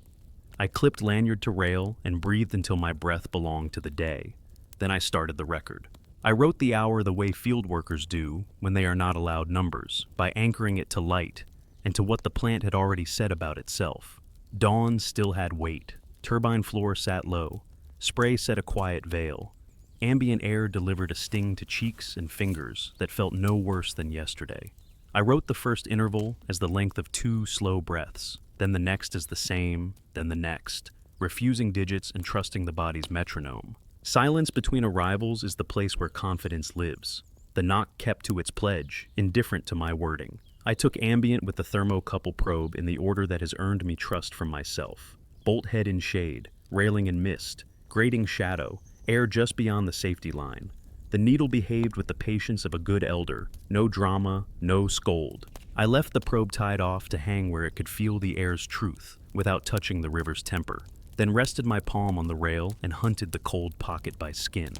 Speaker 1: I clipped lanyard to rail and breathed until my breath belonged to the day. Then I started the record. I wrote the hour the way field workers do when they are not allowed numbers, by anchoring it to light and to what the plant had already said about itself. Dawn still had weight. Turbine floor sat low. Spray set a quiet veil. Ambient air delivered a sting to cheeks and fingers that felt no worse than yesterday. I wrote the first interval as the length of 2 slow breaths, then the next as the same, then the next, refusing digits and trusting the body's metronome. Silence between arrivals is the place where confidence lives. The knock kept to its pledge, indifferent to my wording. I took ambient with the thermocouple probe in the order that has earned me trust from myself. Bolt head in shade, railing in mist, grating shadow, air just beyond the safety line. The needle behaved with the patience of a good elder, no drama, no scold. I left the probe tied off to hang where it could feel the air's truth, without touching the river's temper, then rested my palm on the rail and hunted the cold pocket by skin.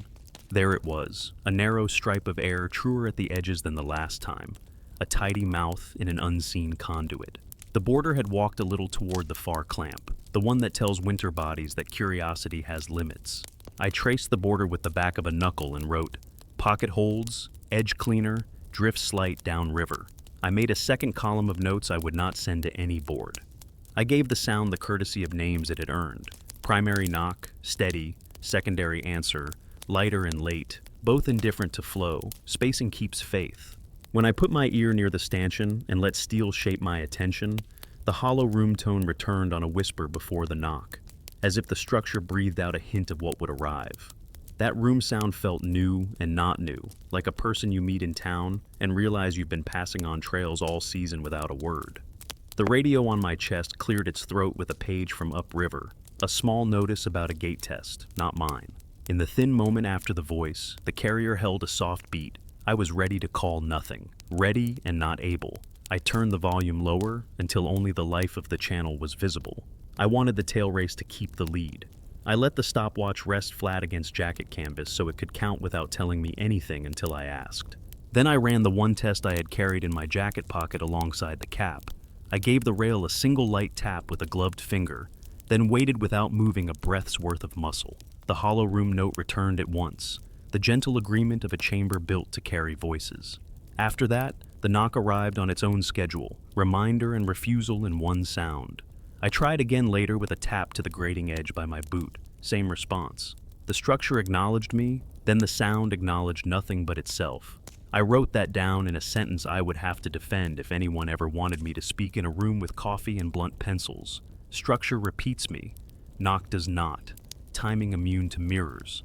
Speaker 1: There it was, a narrow stripe of air truer at the edges than the last time, a tidy mouth in an unseen conduit. The boarder had walked a little toward the far clamp, the one that tells winter bodies that curiosity has limits. I traced the border with the back of a knuckle and wrote, "Pocket holds, edge cleaner, drift slight downriver." I made a second column of notes I would not send to any board. I gave the sound the courtesy of names it had earned. Primary knock, steady, secondary answer, lighter and late, both indifferent to flow. Spacing keeps faith. When I put my ear near the stanchion and let steel shape my attention, the hollow room tone returned on a whisper before the knock, as if the structure breathed out a hint of what would arrive. That room sound felt new and not new, like a person you meet in town and realize you've been passing on trails all season without a word. The radio on my chest cleared its throat with a page from upriver, a small notice about a gate test, not mine. In the thin moment after the voice, the carrier held a soft beat. I was ready to call nothing, ready and not able. I turned the volume lower until only the life of the channel was visible. I wanted the tail race to keep the lead. I let the stopwatch rest flat against jacket canvas so it could count without telling me anything until I asked. Then I ran the one test I had carried in my jacket pocket alongside the cap. I gave the rail a single light tap with a gloved finger, then waited without moving a breath's worth of muscle. The hollow room note returned at once, the gentle agreement of a chamber built to carry voices. After that, the knock arrived on its own schedule, reminder and refusal in one sound. I tried again later with a tap to the grating edge by my boot. Same response. The structure acknowledged me, then the sound acknowledged nothing but itself. I wrote that down in a sentence I would have to defend if anyone ever wanted me to speak in a room with coffee and blunt pencils. Structure repeats me. Knock does not. Timing immune to mirrors.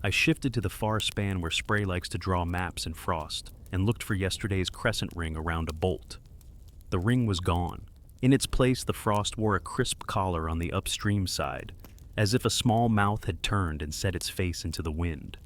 Speaker 1: I shifted to the far span where Spray likes to draw maps in frost and looked for yesterday's crescent ring around a bolt. The ring was gone. In its place, the frost wore a crisp collar on the upstream side, as if a small mouth had turned and set its face into the wind.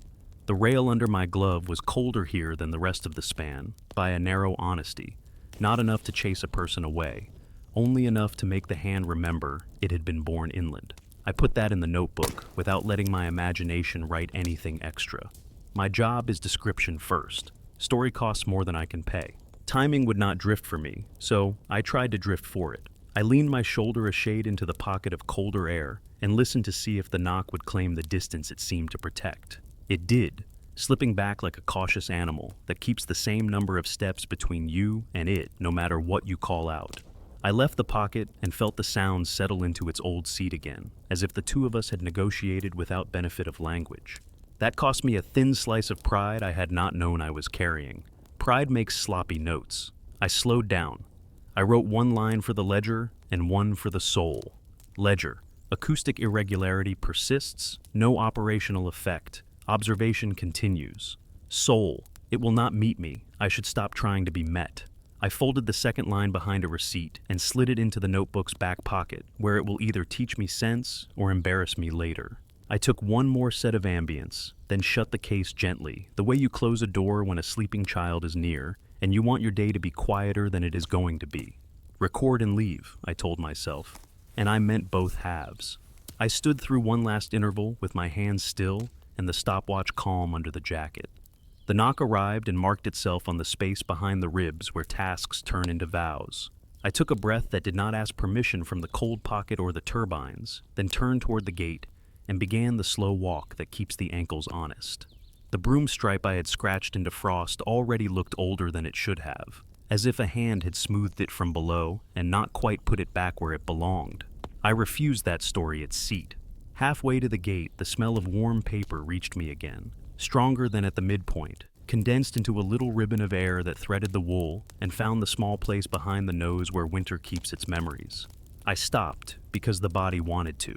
Speaker 1: The rail under my glove was colder here than the rest of the span, by a narrow honesty, not enough to chase a person away, only enough to make the hand remember it had been born inland. I put that in the notebook, without letting my imagination write anything extra. My job is description first. Story costs more than I can pay. Timing would not drift for me, so I tried to drift for it. I leaned my shoulder a shade into the pocket of colder air and listened to see if the knock would claim the distance it seemed to protect. It did, slipping back like a cautious animal that keeps the same number of steps between you and it, no matter what you call out. I left the pocket and felt the sound settle into its old seat again, as if the two of us had negotiated without benefit of language. That cost me a thin slice of pride I had not known I was carrying. Pride makes sloppy notes. I slowed down. I wrote one line for the ledger and one for the soul. Ledger. Acoustic irregularity persists, no operational effect. Observation continues. Soul. It will not meet me. I should stop trying to be met. I folded the second line behind a receipt and slid it into the notebook's back pocket, where it will either teach me sense or embarrass me later. I took one more set of ambience, then shut the case gently, the way you close a door when a sleeping child is near, and you want your day to be quieter than it is going to be. Record and leave, I told myself, and I meant both halves. I stood through one last interval with my hands still and the stopwatch calm under the jacket. The knock arrived and marked itself on the space behind the ribs where tasks turn into vows. I took a breath that did not ask permission from the cold pocket or the turbines, then turned toward the gate and began the slow walk that keeps the ankles honest. The broom stripe I had scratched into frost already looked older than it should have, as if a hand had smoothed it from below and not quite put it back where it belonged. I refused that story its seat. Halfway to the gate, the smell of warm paper reached me again, stronger than at the midpoint, condensed into a little ribbon of air that threaded the wool and found the small place behind the nose where winter keeps its memories. I stopped because the body wanted to,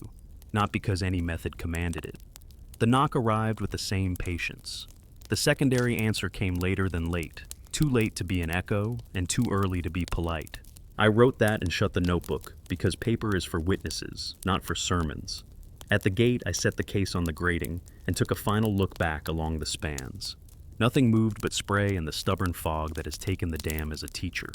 Speaker 1: not because any method commanded it. The knock arrived with the same patience. The secondary answer came later than late, too late to be an echo and too early to be polite. I wrote that and shut the notebook because paper is for witnesses, not for sermons. At the gate, I set the case on the grating and took a final look back along the spans. Nothing moved but spray and the stubborn fog that has taken the dam as a teacher.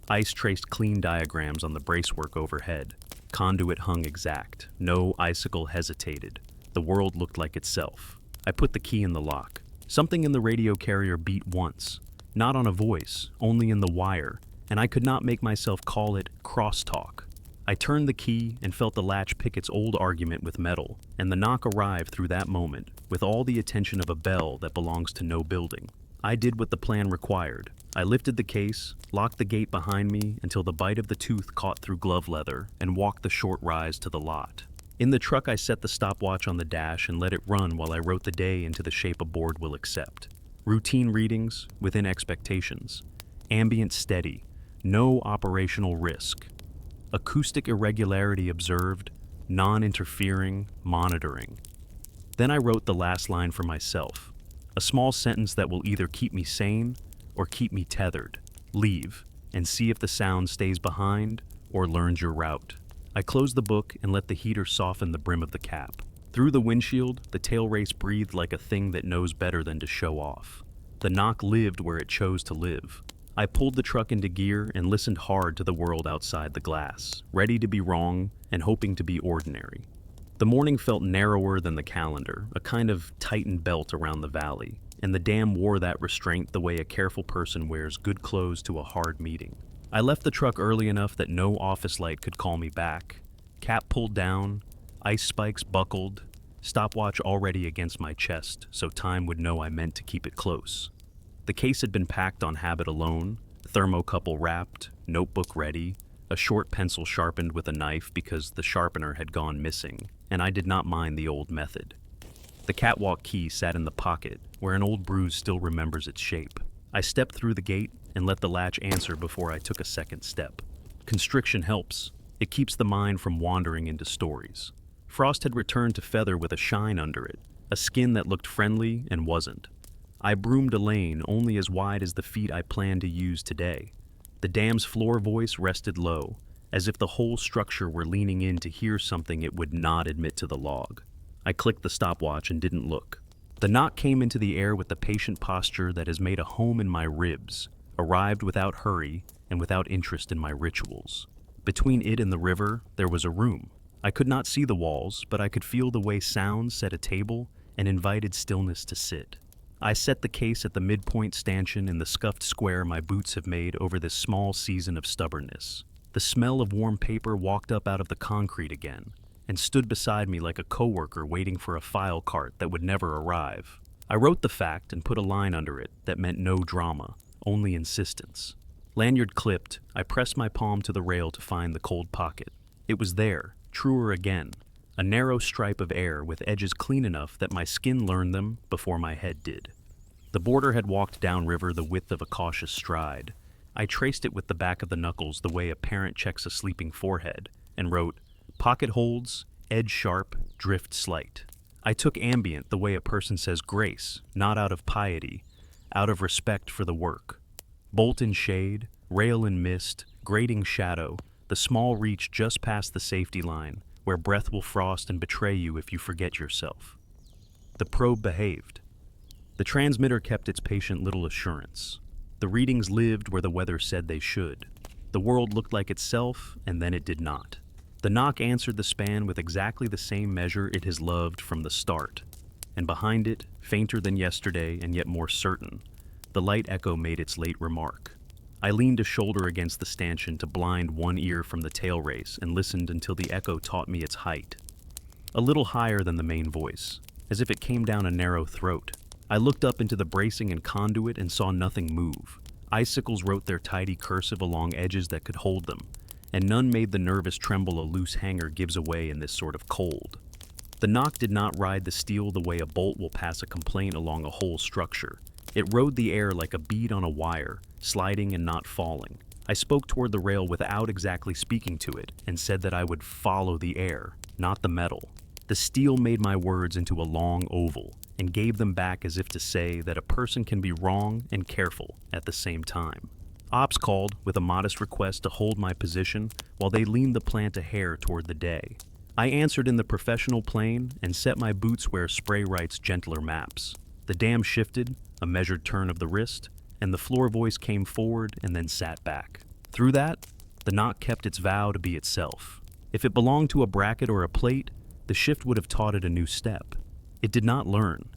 Speaker 1: Ice traced clean diagrams on the bracework overhead. Conduit hung exact. No icicle hesitated. The world looked like itself. I put the key in the lock. Something in the radio carrier beat once. Not on a voice, only in the wire, and I could not make myself call it crosstalk. I turned the key and felt the latch pick its old argument with metal, and the knock arrived through that moment, with all the attention of a bell that belongs to no building. I did what the plan required. I lifted the case, locked the gate behind me until the bite of the tooth caught through glove leather, and walked the short rise to the lot. In the truck, I set the stopwatch on the dash and let it run while I wrote the day into the shape a board will accept. Routine readings, within expectations. Ambient steady. No operational risk. Acoustic irregularity observed. Non-interfering. Monitoring. Then I wrote the last line for myself. A small sentence that will either keep me sane or keep me tethered. Leave, and see if the sound stays behind or learns your route. I closed the book and let the heater soften the brim of the cap. Through the windshield, the tailrace breathed like a thing that knows better than to show off. The knock lived where it chose to live. I pulled the truck into gear and listened hard to the world outside the glass, ready to be wrong and hoping to be ordinary. The morning felt narrower than the calendar, a kind of tightened belt around the valley, and the dam wore that restraint the way a careful person wears good clothes to a hard meeting. I left the truck early enough that no office light could call me back. Cap pulled down, ice spikes buckled, stopwatch already against my chest, so time would know I meant to keep it close. The case had been packed on habit alone, thermocouple wrapped, notebook ready, a short pencil sharpened with a knife because the sharpener had gone missing, and I did not mind the old method. The catwalk key sat in the pocket, where an old bruise still remembers its shape. I stepped through the gate and let the latch answer before I took a second step. Constriction helps. It keeps the mind from wandering into stories. Frost had returned to feather with a shine under it, a skin that looked friendly and wasn't. I broomed a lane only as wide as the feet I planned to use today. The dam's floor voice rested low, as if the whole structure were leaning in to hear something it would not admit to the log. I clicked the stopwatch and didn't look. The knock came into the air with the patient posture that has made a home in my ribs, arrived without hurry and without interest in my rituals. Between it and the river, there was a room. I could not see the walls, but I could feel the way sound set a table and invited stillness to sit. I set the case at the midpoint stanchion in the scuffed square my boots have made over this small season of stubbornness. The smell of warm paper walked up out of the concrete again, and stood beside me like a coworker waiting for a file cart that would never arrive. I wrote the fact and put a line under it that meant no drama, only insistence. Lanyard clipped, I pressed my palm to the rail to find the cold pocket. It was there, truer again, a narrow stripe of air with edges clean enough that my skin learned them before my head did. The boarder had walked downriver the width of a cautious stride. I traced it with the back of the knuckles the way a parent checks a sleeping forehead, and wrote, "Pocket holds, edge sharp, drift slight." I took ambient the way a person says grace, not out of piety, out of respect for the work. Bolt in shade, rail in mist, grating shadow, the small reach just past the safety line, where breath will frost and betray you if you forget yourself. The probe behaved. The transmitter kept its patient little assurance. The readings lived where the weather said they should. The world looked like itself, and then it did not. The knock answered the span with exactly the same measure it has loved from the start. And behind it, fainter than yesterday and yet more certain, the light echo made its late remark. I leaned a shoulder against the stanchion to blind one ear from the tailrace and listened until the echo taught me its height. A little higher than the main voice, as if it came down a narrow throat. I looked up into the bracing and conduit and saw nothing move. Icicles wrote their tidy cursive along edges that could hold them, and none made the nervous tremble a loose hanger gives away in this sort of cold. The knock did not ride the steel the way a bolt will pass a complaint along a whole structure. It rode the air like a bead on a wire, sliding and not falling. I spoke toward the rail without exactly speaking to it, and said that I would follow the air, not the metal. The steel made my words into a long oval, and gave them back as if to say that a person can be wrong and careful at the same time. Ops called with a modest request to hold my position while they leaned the plant a hair toward the day. I answered in the professional plane and set my boots where spray writes gentler maps. The dam shifted, a measured turn of the wrist, and the floor voice came forward and then sat back. Through that, the knock kept its vow to be itself. If it belonged to a bracket or a plate, the shift would have taught it a new step. It did not learn.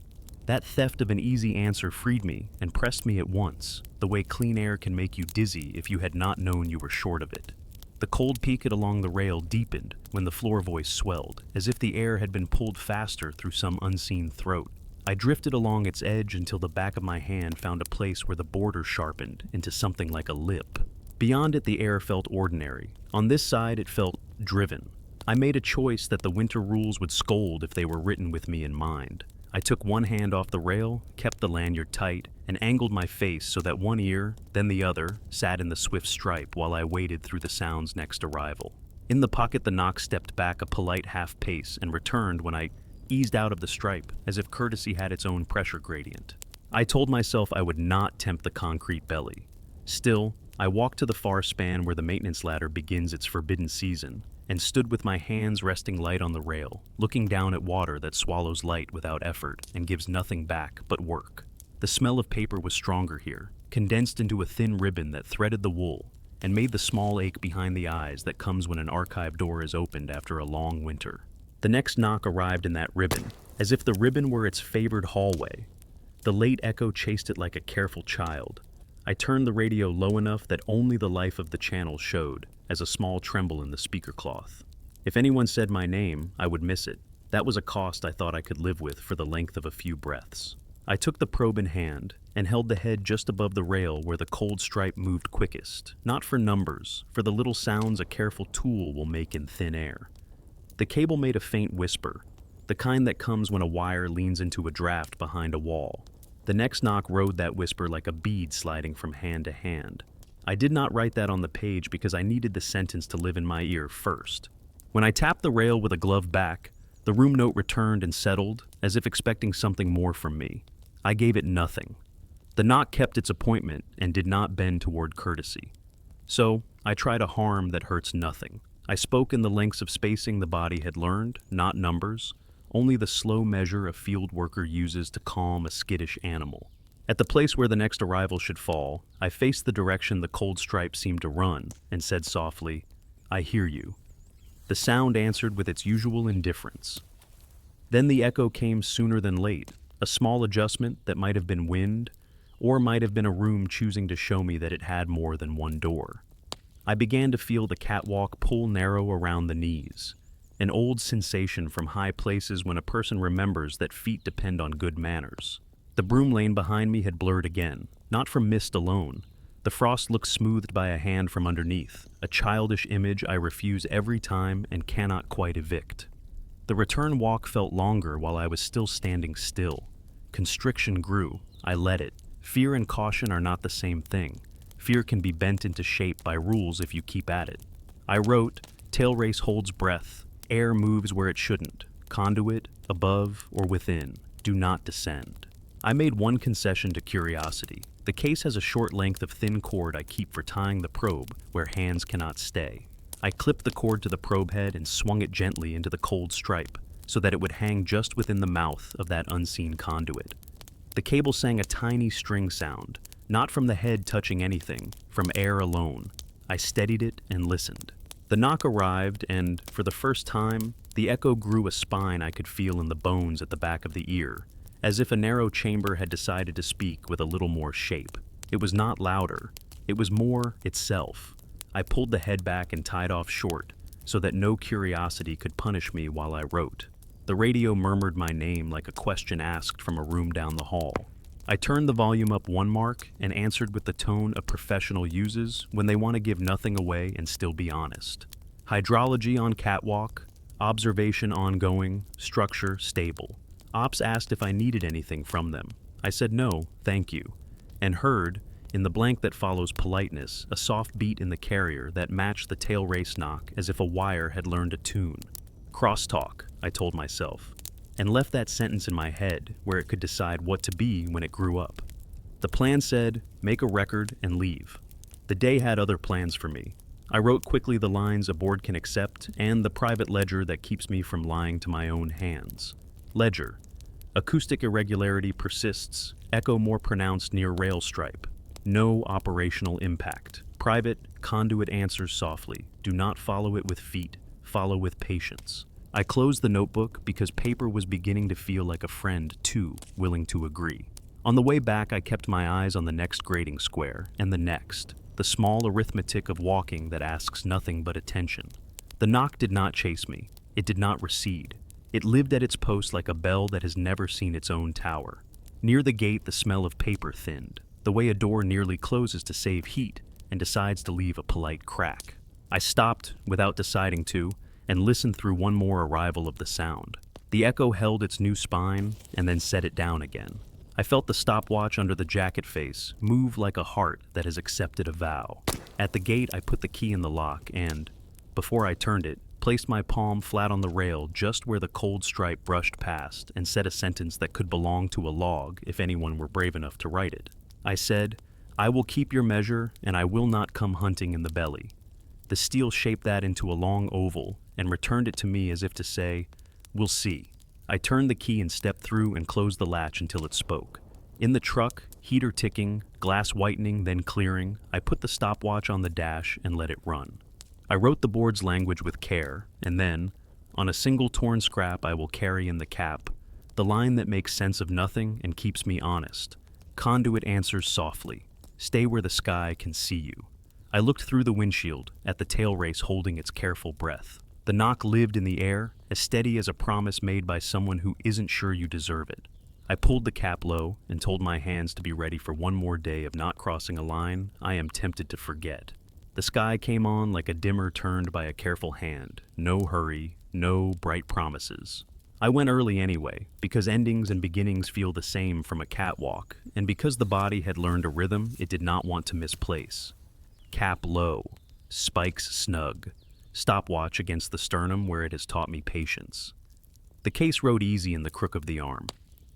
Speaker 1: That theft of an easy answer freed me and pressed me at once, the way clean air can make you dizzy if you had not known you were short of it. The cold peak along the rail deepened when the floor voice swelled, as if the air had been pulled faster through some unseen throat. I drifted along its edge until the back of my hand found a place where the border sharpened into something like a lip. Beyond it, the air felt ordinary. On this side, it felt driven. I made a choice that the winter rules would scold if they were written with me in mind. I took one hand off the rail, kept the lanyard tight, and angled my face so that one ear, then the other, sat in the swift stripe while I waited through the sound's next arrival. In the pocket, the knock stepped back a polite half pace and returned when I eased out of the stripe, as if courtesy had its own pressure gradient. I told myself I would not tempt the concrete belly. Still, I walked to the far span where the maintenance ladder begins its forbidden season, and stood with my hands resting light on the rail, looking down at water that swallows light without effort and gives nothing back but work. The smell of paper was stronger here, condensed into a thin ribbon that threaded the wool, and made the small ache behind the eyes that comes when an archive door is opened after a long winter. The next knock arrived in that ribbon, as if the ribbon were its favored hallway. The late echo chased it like a careful child. I turned the radio low enough that only the life of the channel showed, as a small tremble in the speaker cloth. If anyone said my name, I would miss it. That was a cost I thought I could live with for the length of a few breaths. I took the probe in hand and held the head just above the rail where the cold stripe moved quickest, not for numbers, for the little sounds a careful tool will make in thin air. The cable made a faint whisper, the kind that comes when a wire leans into a draft behind a wall. The next knock rode that whisper like a bead sliding from hand to hand. I did not write that on the page because I needed the sentence to live in my ear first. When I tapped the rail with a glove back, the room note returned and settled, as if expecting something more from me. I gave it nothing. The knock kept its appointment and did not bend toward courtesy. So, I tried a harm that hurts nothing. I spoke in the lengths of spacing the body had learned, not numbers, only the slow measure a field worker uses to calm a skittish animal. At the place where the next arrival should fall, I faced the direction the cold stripe seemed to run and said softly, "I hear you." The sound answered with its usual indifference. Then the echo came sooner than late, a small adjustment that might have been wind, or might have been a room choosing to show me that it had more than one door. I began to feel the catwalk pull narrow around the knees, an old sensation from high places when a person remembers that feet depend on good manners. The broom lane behind me had blurred again, not from mist alone. The frost looked smoothed by a hand from underneath, a childish image I refuse every time and cannot quite evict. The return walk felt longer while I was still standing still. Constriction grew. I let it. Fear and caution are not the same thing. Fear can be bent into shape by rules if you keep at it. I wrote, "Tailrace holds breath. Air moves where it shouldn't. Conduit, above or within. Do not descend." I made one concession to curiosity. The case has a short length of thin cord I keep for tying the probe where hands cannot stay. I clipped the cord to the probe head and swung it gently into the cold stripe so that it would hang just within the mouth of that unseen conduit. The cable sang a tiny string sound, not from the head touching anything, from air alone. I steadied it and listened. The knock arrived, and, for the first time, the echo grew a spine I could feel in the bones at the back of the ear, as if a narrow chamber had decided to speak with a little more shape. It was not louder. It was more itself. I pulled the head back and tied off short, so that no curiosity could punish me while I wrote. The radio murmured my name like a question asked from a room down the hall. I turned the volume up one mark and answered with the tone a professional uses when they want to give nothing away and still be honest. Hydrology on catwalk, observation ongoing, structure stable. Ops asked if I needed anything from them. I said no, thank you, and heard, in the blank that follows politeness, a soft beat in the carrier that matched the tail race knock as if a wire had learned a tune. Crosstalk, I told myself, and left that sentence in my head where it could decide what to be when it grew up. The plan said, make a record and leave. The day had other plans for me. I wrote quickly the lines a board can accept and the private ledger that keeps me from lying to my own hands. Ledger. Acoustic irregularity persists, echo more pronounced near rail stripe. No operational impact. Private, conduit answers softly. Do not follow it with feet. Follow with patience. I closed the notebook because paper was beginning to feel like a friend, too, willing to agree. On the way back, I kept my eyes on the next grating square, and the next, the small arithmetic of walking that asks nothing but attention. The knock did not chase me. It did not recede. It lived at its post like a bell that has never seen its own tower. Near the gate, the smell of paper thinned, the way a door nearly closes to save heat and decides to leave a polite crack. I stopped, without deciding to, and listened through one more arrival of the sound. The echo held its new spine and then set it down again. I felt the stopwatch under the jacket face move like a heart that has accepted a vow. At the gate, I put the key in the lock and, before I turned it, placed my palm flat on the rail just where the cold stripe brushed past and said a sentence that could belong to a log if anyone were brave enough to write it. I said, "I will keep your measure and I will not come hunting in the belly." The steel shaped that into a long oval and returned it to me as if to say, "We'll see." I turned the key and stepped through and closed the latch until it spoke. In the truck, heater ticking, glass whitening, then clearing, I put the stopwatch on the dash and let it run. I wrote the board's language with care, and then, on a single torn scrap I will carry in the cap, the line that makes sense of nothing and keeps me honest. Conduit answers softly, "Stay where the sky can see you." I looked through the windshield, at the tailrace holding its careful breath. The knock lived in the air, as steady as a promise made by someone who isn't sure you deserve it. I pulled the cap low and told my hands to be ready for one more day of not crossing a line I am tempted to forget. The sky came on like a dimmer turned by a careful hand. No hurry, no bright promises. I went early anyway, because endings and beginnings feel the same from a catwalk, and because the body had learned a rhythm it did not want to misplace. Cap low, spikes snug, stopwatch against the sternum where it has taught me patience. The case rode easy in the crook of the arm.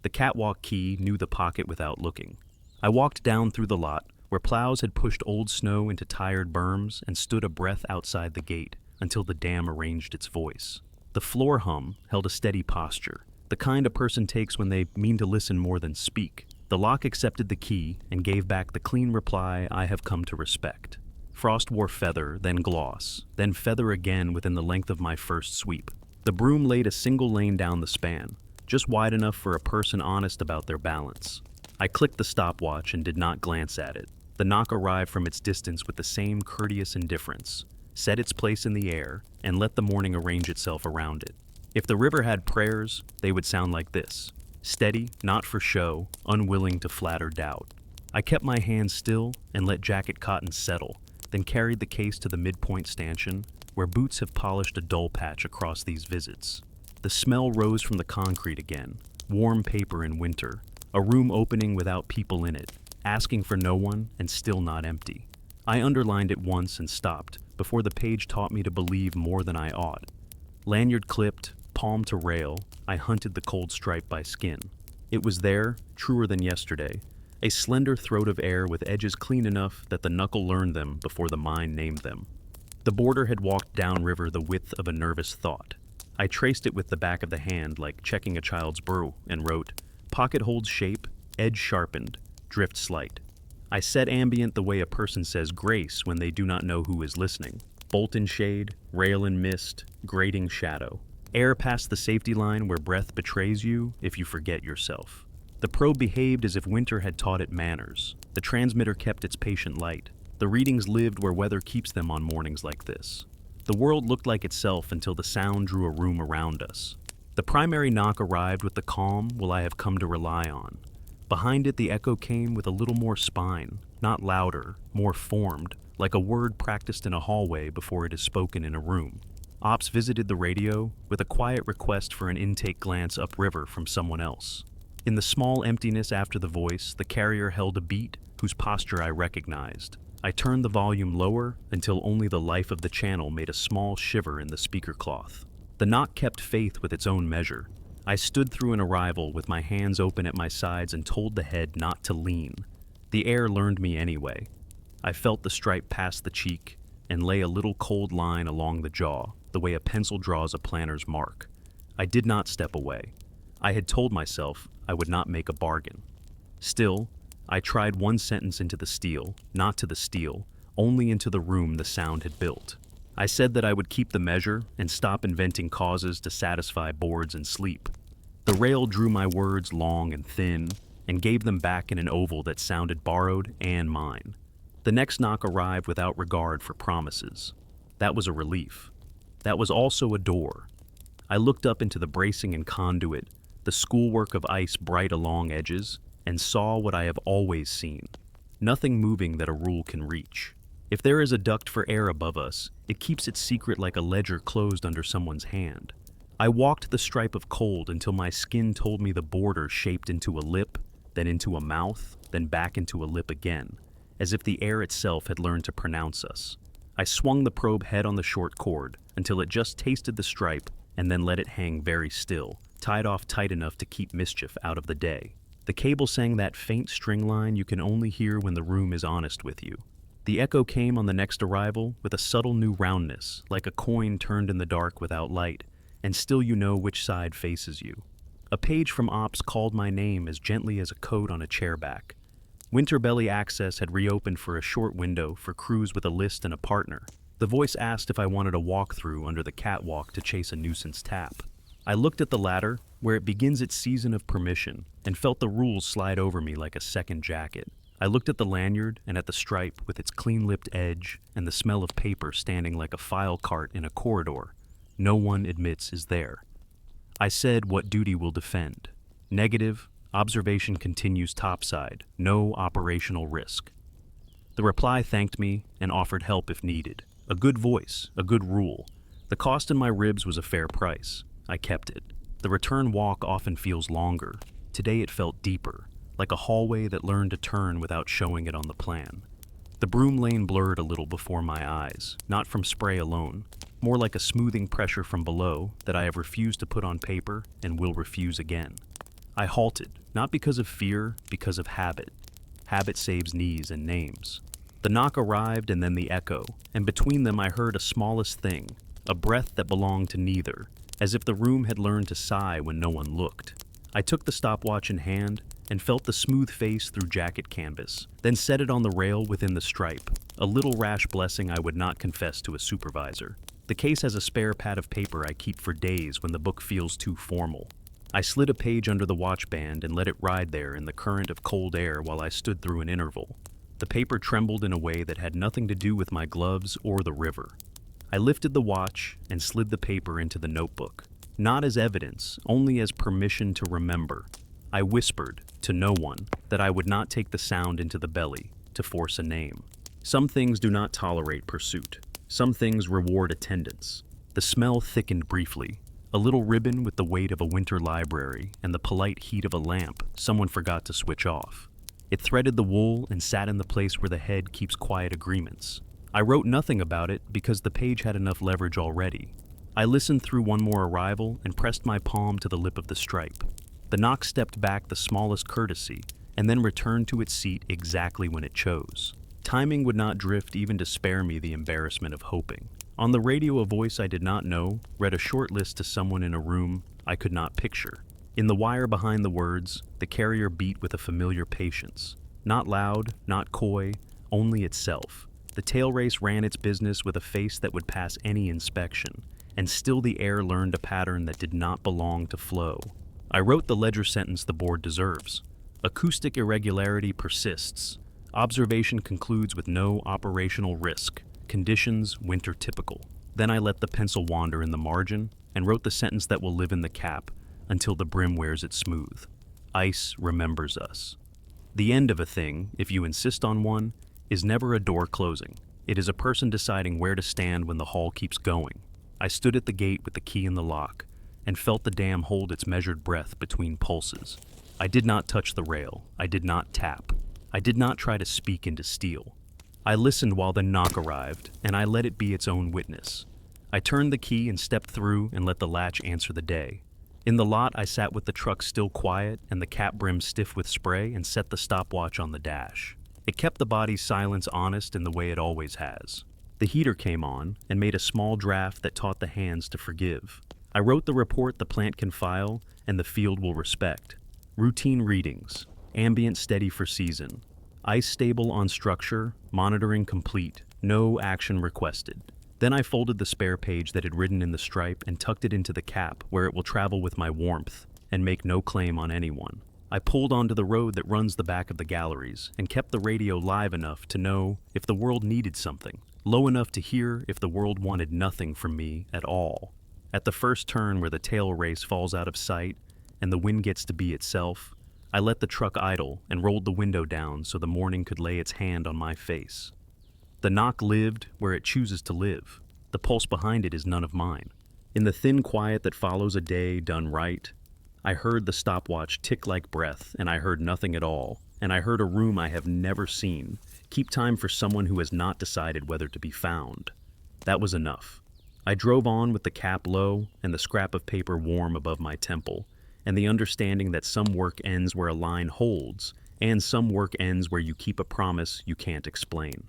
Speaker 1: The catwalk key knew the pocket without looking. I walked down through the lot, where plows had pushed old snow into tired berms and stood a breath outside the gate until the dam arranged its voice. The floor hum held a steady posture, the kind a person takes when they mean to listen more than speak. The lock accepted the key and gave back the clean reply I have come to respect. Frost wore feather, then gloss, then feather again within the length of my first sweep. The broom laid a single lane down the span, just wide enough for a person honest about their balance. I clicked the stopwatch and did not glance at it. The knock arrived from its distance with the same courteous indifference, set its place in the air, and let the morning arrange itself around it. If the river had prayers, they would sound like this: steady, not for show, unwilling to flatter doubt. I kept my hands still and let jacket cotton settle, then carried the case to the midpoint stanchion, where boots have polished a dull patch across these visits. The smell rose from the concrete again, warm paper in winter, a room opening without people in it, asking for no one and still not empty. I underlined it once and stopped, before the page taught me to believe more than I ought. Lanyard clipped, palm to rail, I hunted the cold stripe by skin. It was there, truer than yesterday, a slender throat of air with edges clean enough that the knuckle learned them before the mind named them. The border had walked downriver the width of a nervous thought. I traced it with the back of the hand like checking a child's brew and wrote, "Pocket holds shape, edge sharpened, drift slight." I said ambient the way a person says grace when they do not know who is listening. Bolt in shade, rail in mist, grating shadow. Air past the safety line where breath betrays you if you forget yourself. The probe behaved as if winter had taught it manners. The transmitter kept its patient light. The readings lived where weather keeps them on mornings like this. The world looked like itself until the sound drew a room around us. The primary knock arrived with the calm I have come to rely on. Behind it, the echo came with a little more spine, not louder, more formed, like a word practiced in a hallway before it is spoken in a room. Ops visited the radio with a quiet request for an intake glance upriver from someone else. In the small emptiness after the voice, the carrier held a beat whose posture I recognized. I turned the volume lower until only the life of the channel made a small shiver in the speaker cloth. The knock kept faith with its own measure. I stood through an arrival with my hands open at my sides and told the head not to lean. The air learned me anyway. I felt the stripe pass the cheek and lay a little cold line along the jaw, the way a pencil draws a planner's mark. I did not step away. I had told myself I would not make a bargain. Still, I tried one sentence into the steel, not to the steel, only into the room the sound had built. I said that I would keep the measure and stop inventing causes to satisfy boards and sleep. The rail drew my words long and thin and gave them back in an oval that sounded borrowed and mine. The next knock arrived without regard for promises. That was a relief. That was also a door. I looked up into the bracing and conduit, the schoolwork of ice bright along edges, and saw what I have always seen. Nothing moving that a rule can reach. If there is a duct for air above us, it keeps its secret like a ledger closed under someone's hand. I walked the stripe of cold until my skin told me the border shaped into a lip, then into a mouth, then back into a lip again, as if the air itself had learned to pronounce us. I swung the probe head on the short cord until it just tasted the stripe and then let it hang very still, tied off tight enough to keep mischief out of the day. The cable sang that faint string line you can only hear when the room is honest with you. The echo came on the next arrival with a subtle new roundness, like a coin turned in the dark without light, and still you know which side faces you. A page from Ops called my name as gently as a code on a chairback. Winterbelly Access had reopened for a short window for crews with a list and a partner. The voice asked if I wanted a walkthrough under the catwalk to chase a nuisance tap. I looked at the ladder, where it begins its season of permission, and felt the rules slide over me like a second jacket. I looked at the lanyard and at the stripe with its clean-lipped edge and the smell of paper standing like a file cart in a corridor. No one admits is there. I said what duty will defend. Negative, observation continues topside, no operational risk. The reply thanked me and offered help if needed. A good voice, a good rule. The cost in my ribs was a fair price. I kept it. The return walk often feels longer. Today it felt deeper, like a hallway that learned to turn without showing it on the plan. The broom lane blurred a little before my eyes, not from spray alone, more like a smoothing pressure from below that I have refused to put on paper and will refuse again. I halted, not because of fear, because of habit. Habit saves knees and names. The knock arrived and then the echo, and between them I heard a smallest thing, a breath that belonged to neither, as if the room had learned to sigh when no one looked. I took the stopwatch in hand and felt the smooth face through jacket canvas, then set it on the rail within the stripe, a little rash blessing I would not confess to a supervisor. The case has a spare pad of paper I keep for days when the book feels too formal. I slid a page under the watch band and let it ride there in the current of cold air while I stood through an interval. The paper trembled in a way that had nothing to do with my gloves or the river. I lifted the watch and slid the paper into the notebook, not as evidence, only as permission to remember. I whispered, to no one, that I would not take the sound into the belly to force a name. Some things do not tolerate pursuit. Some things reward attendance. The smell thickened briefly. A little ribbon with the weight of a winter library and the polite heat of a lamp someone forgot to switch off. It threaded the wool and sat in the place where the head keeps quiet agreements. I wrote nothing about it because the page had enough leverage already. I listened through one more arrival and pressed my palm to the lip of the stripe. The knock stepped back the smallest courtesy and then returned to its seat exactly when it chose. Timing would not drift even to spare me the embarrassment of hoping. On the radio, a voice I did not know read a short list to someone in a room I could not picture. In the wire behind the words, the carrier beat with a familiar patience. Not loud, not coy, only itself. The tailrace ran its business with a face that would pass any inspection, and still the air learned a pattern that did not belong to flow. I wrote the ledger sentence the board deserves. Acoustic irregularity persists. Observation concludes with no operational risk. Conditions winter typical. Then I let the pencil wander in the margin and wrote the sentence that will live in the cap until the brim wears it smooth. Ice remembers us. The end of a thing, if you insist on one, is never a door closing. It is a person deciding where to stand when the hall keeps going. I stood at the gate with the key in the lock and felt the dam hold its measured breath between pulses. I did not touch the rail. I did not tap. I did not try to speak into steel. I listened while the knock arrived, and I let it be its own witness. I turned the key and stepped through and let the latch answer the day. In the lot, I sat with the truck still quiet and the cap brim stiff with spray and set the stopwatch on the dash. It kept the body's silence honest in the way it always has. The heater came on and made a small draft that taught the hands to forgive. I wrote the report the plant can file and the field will respect. Routine readings, ambient steady for season, ice stable on structure, monitoring complete, no action requested. Then I folded the spare page that had ridden in the stripe and tucked it into the cap where it will travel with my warmth and make no claim on anyone. I pulled onto the road that runs the back of the galleries and kept the radio live enough to know if the world needed something, low enough to hear if the world wanted nothing from me at all. At the first turn where the tail race falls out of sight and the wind gets to be itself, I let the truck idle and rolled the window down so the morning could lay its hand on my face. The knock lived where it chooses to live. The pulse behind it is none of mine. In the thin quiet that follows a day done right, I heard the stopwatch tick like breath, and I heard nothing at all, and I heard a room I have never seen keep time for someone who has not decided whether to be found. That was enough. I drove on with the cap low and the scrap of paper warm above my temple, and the understanding that some work ends where a line holds, and some work ends where you keep a promise you can't explain.